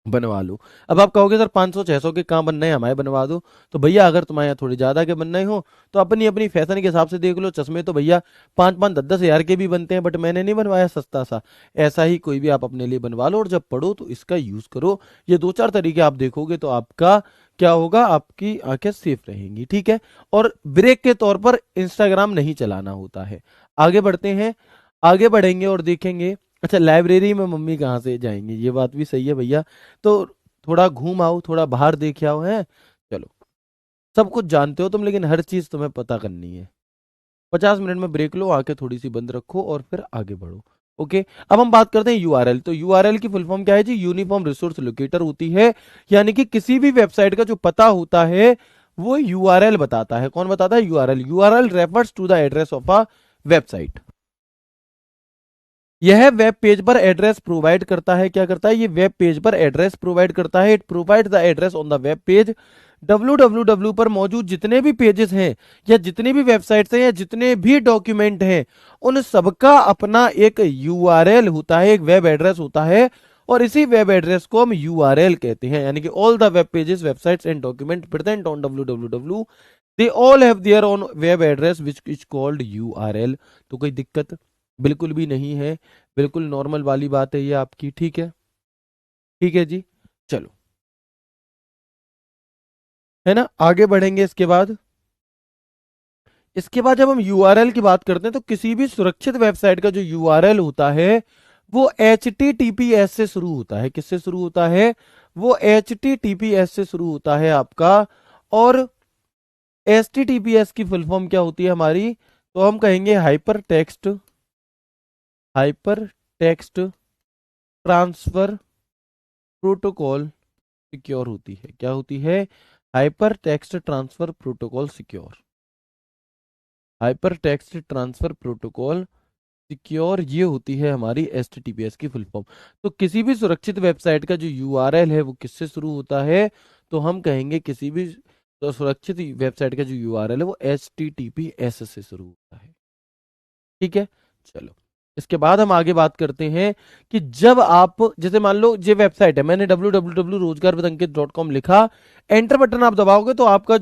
बनवा लो। अब आप कहोगे सर 500-600 के कहाँ बनना है, हमारे बनवा दो। तो भैया अगर तुम्हारे यहाँ थोड़ी ज्यादा के बनना ही हो तो अपनी अपनी फैशन के हिसाब से देख लो। चश्मे तो भैया 5-5, 10-10 हजार के भी बनते हैं, बट मैंने नहीं बनवाया सस्ता सा। ऐसा ही कोई भी आप अपने लिए बनवा लो, और जब पढ़ो तो इसका यूज करो। ये 2-4 तरीके आप देखोगे तो आपका क्या होगा, आपकी आंखें सेफ रहेंगी, ठीक है। और ब्रेक के तौर पर इंस्टाग्राम नहीं चलाना होता है। आगे बढ़ते हैं, आगे बढ़ेंगे और देखेंगे। अच्छा, लाइब्रेरी में मम्मी कहाँ से जाएंगी, ये बात भी सही है भैया। तो थोड़ा घूम आओ, थोड़ा बाहर देख आओ, है, चलो। सब कुछ जानते हो तुम, लेकिन हर चीज तुम्हें पता करनी है। 50 मिनट में ब्रेक लो, आंखें थोड़ी सी बंद रखो और फिर आगे बढ़ो। ओके, अब हम बात करते हैं यूआरएल। तो यूआरएल की फुल फॉर्म क्या है जी, यूनिफॉर्म रिसोर्स लोकेटर होती है। यानी कि किसी भी वेबसाइट का जो पता होता है वो यूआरएल बताता है। कौन बताता है, URL. URL refers to the address of a website. यह वेब पेज पर एड्रेस प्रोवाइड करता है। क्या करता है, ये वेब पेज पर एड्रेस प्रोवाइड करता है। It provide the address on the web page. www पर मौजूद जितने भी पेजेस हैं, या जितनी भी वेबसाइट्स हैं, या जितने भी डॉक्यूमेंट हैं, उन सबका अपना एक यूआरएल होता है, एक वेब एड्रेस होता है। और इसी वेब एड्रेस को हम यूआरएल कहते हैं। यानी कि all the web pages, websites and document present on www, they all have their own web address which is called URL. तो कोई दिक्कत बिल्कुल भी नहीं है, बिल्कुल नॉर्मल वाली बात है ये आपकी, ठीक है, ठीक है जी। चलो, है ना, आगे बढ़ेंगे। इसके बाद जब हम यूआरएल की बात करते हैं तो किसी भी सुरक्षित वेबसाइट का जो यूआरएल होता है वो HTTPS से शुरू होता है। किससे शुरू होता है, वो HTTPS से शुरू होता है आपका। और HTTPS की फुल फॉर्म क्या होती है हमारी, तो हम कहेंगे hyper text transfer protocol secure होती है। क्या होती है, hyper text transfer protocol secure. Hyper text transfer protocol secure, ये होती है हमारी HTTPS की फुल फॉर्म। तो किसी भी सुरक्षित वेबसाइट का जो यूआरएल है वो किससे शुरू होता है, तो हम कहेंगे किसी भी तो सुरक्षित वेबसाइट का जो यूआरएल है वो HTTPS से शुरू होता है, ठीक है। चलो, इसके बाद हम आगे बात करते हैं कि जब आप, जैसे मान लो ये वेबसाइट है, मैंने www.rozgarwithankit.com लिखा, एंटर बटन आप दबाओगे तो आपका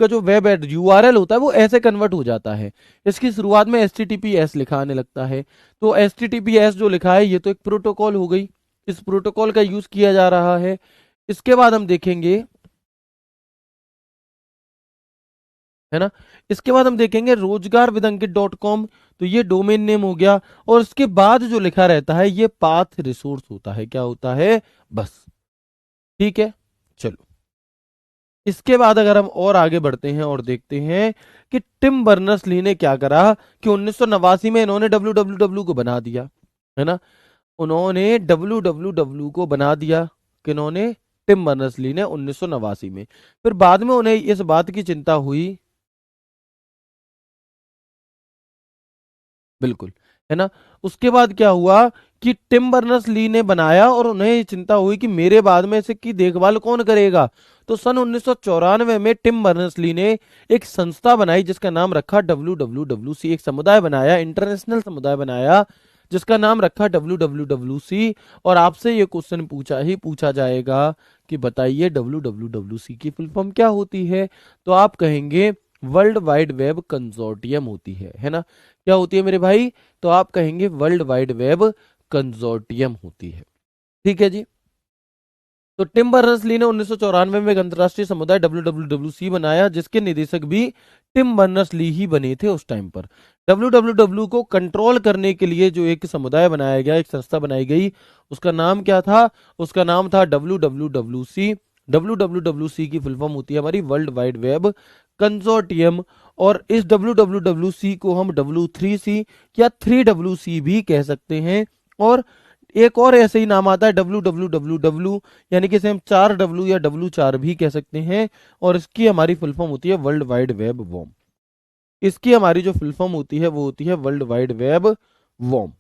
जो वेब यूआरएल होता है वो ऐसे कन्वर्ट हो जाता है। इसकी शुरुआत में HTTPS लिखा आने लगता है। तो HTTPS जो लिखा है ये तो एक प्रोटोकॉल हो गई, इस प्रोटोकॉल का यूज किया जा रहा है। इसके बाद हम देखेंगे, है ना, इसके बाद हम देखेंगे rozgarwithankit.com। तो ये डोमेन नेम हो गया, और उसके बाद जो लिखा रहता है ये पाथ रिसोर्स होता है। क्या होता है, बस, ठीक है। चलो, इसके बाद अगर हम और आगे बढ़ते हैं और देखते हैं कि टिम बर्नर्स ली ने क्या करा कि 1989 में इन्होंने www को बना दिया, है ना। उन्होंने WWW को बना दिया। किन्होंने? टिम बर्नर्स ली ने 1989 में। फिर बाद में उन्हें इस बात की चिंता हुई, बिल्कुल, है ना। उसके बाद क्या हुआ कि टिम बर्नर्स ली ने बनाया और उन्हें ये चिंता हुई कि मेरे बाद में इसे की देखभाल कौन करेगा। तो सन 1994 में टिम बर्नर्स ली ने एक संस्था बनाई जिसका नाम रखा WWWC, एक समुदाय बनाया, इंटरनेशनल समुदाय बनाया जिसका नाम रखा WWWC। और आपसे ये क्वेश्चन पूछा जाएगा कि बताइए WWWC की फुल फॉर्म क्या होती है? तो आप कहेंगे वर्ल्ड वाइड वेब कंसोर्टियम होती है ना। क्या होती है मेरे भाई? तो आप कहेंगे वर्ल्ड वाइड वेब कंसोर्टियम होती है। ठीक है जी। तो टिम बर्नर्स ली ने 1994 में एक अंतरराष्ट्रीय समुदाय WWWC बनाया जिसके निदेशक भी टिम बर्नर्स ली ही बने थे उस टाइम पर। WWW को कंट्रोल करने के लिए जो एक समुदाय बनाया गया, एक संस्था बनाई गई, उसका नाम क्या था? उसका नाम था WWWC। WWWC की फुल फॉर्म होती है हमारी वर्ल्ड वाइड वेब कंसोर्टियम। और इस WWWC को हम W3C या 3WC भी कह सकते हैं। और एक और ऐसे ही नाम आता है WWWW, यानी कि इसे हम 4W या W4 भी कह सकते हैं। और इसकी हमारी फुल फॉर्म होती है वर्ल्ड वाइड वेब वॉर्म। इसकी हमारी जो फुल फॉर्म होती है वो होती है वर्ल्ड वाइड वेब वॉर्म।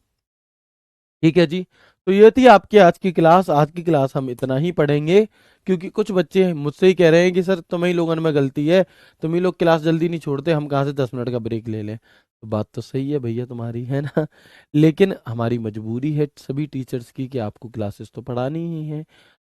ठीक है जी। तो ये थी आपकी आज की क्लास। आज की क्लास हम इतना ही पढ़ेंगे क्योंकि कुछ बच्चे मुझसे ही कह रहे हैं कि सर तुम्हें ही लोगों में गलती है, तुम ही लोग क्लास जल्दी नहीं छोड़ते, हम कहाँ से 10 मिनट का ब्रेक ले लें। तो बात तो सही है भैया तुम्हारी, है ना। लेकिन हमारी मजबूरी है सभी टीचर्स की कि आपको क्लासेस तो पढ़ानी ही है।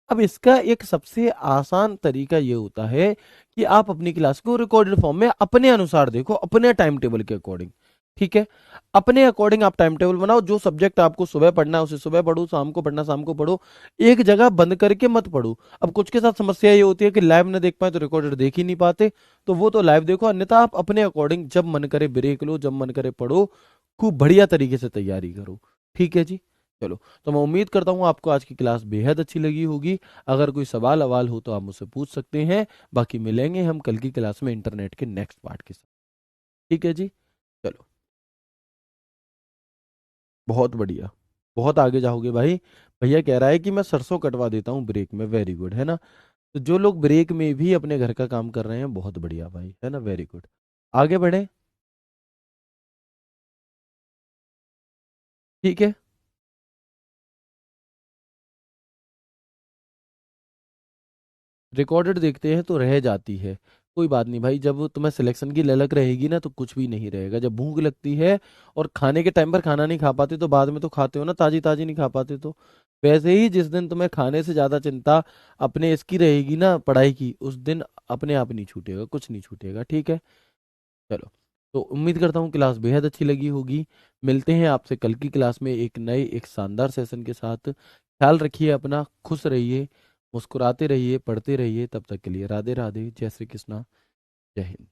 अब इसका एक सबसे आसान तरीका ये होता है कि आप अपनी क्लास को रिकॉर्डेड फॉर्म में अपने अनुसार देखो, अपने टाइम टेबल के अकॉर्डिंग। ठीक है। अपने अकॉर्डिंग आप टाइम टेबल बनाओ, जो सब्जेक्ट आपको सुबह पढ़ना है उसे सुबह पढ़ो, शाम को पढ़ना शाम को पढ़ो, एक जगह बंद करके मत पढ़ो। अब कुछ के साथ समस्या ये होती है कि लाइव ना देख पाए तो रिकॉर्डेड देख ही नहीं पाते, तो वो तो लाइव देखो, अन्यथा आप अपने अकॉर्डिंग जब मन करे ब्रेक लो, जब मन करे पढ़ो, खूब बढ़िया तरीके से तैयारी करो। ठीक है जी। चलो, तो मैं उम्मीद करता हूँ आपको आज की क्लास बेहद अच्छी लगी होगी। अगर कोई सवाल अवाल हो तो आप मुझसे पूछ सकते हैं। बाकी मिलेंगे हम कल की क्लास में इंटरनेट के नेक्स्ट पार्ट के साथ। ठीक है जी। चलो, बहुत बढ़िया, बहुत आगे जाओगे भाई। भैया कह रहा है कि मैं सरसों कटवा देता हूँ ब्रेक में, वेरी गुड, है ना। तो जो लोग ब्रेक में भी अपने घर का काम कर रहे हैं, बहुत बढ़िया भाई, है ना, वेरी गुड। आगे बढ़े। ठीक है। रिकॉर्डेड देखते हैं तो रह जाती है, कोई बात नहीं भाई, जब तुम्हें सिलेक्शन की ललक रहेगी ना तो कुछ भी नहीं रहेगा। जब भूख लगती है और खाने के टाइम पर खाना नहीं खा पाते तो बाद में तो खाते हो ना, ताजी ताजी नहीं खा पाते तो। वैसे ही जिस दिन तुम्हें खाने से ज्यादा चिंता अपने इसकी रहेगी ना, पढ़ाई की, उस दिन अपने आप नहीं छूटेगा, कुछ नहीं छूटेगा। ठीक है। चलो, तो उम्मीद करता हूँ क्लास बेहद अच्छी लगी होगी। मिलते हैं आपसे कल की क्लास में एक नए एक शानदार सेशन के साथ। ख्याल रखिए अपना, खुश रहिए, मुस्कुराते रहिए, पढ़ते रहिए। तब तक के लिए राधे राधे, जय श्री कृष्णा, जय हिंद।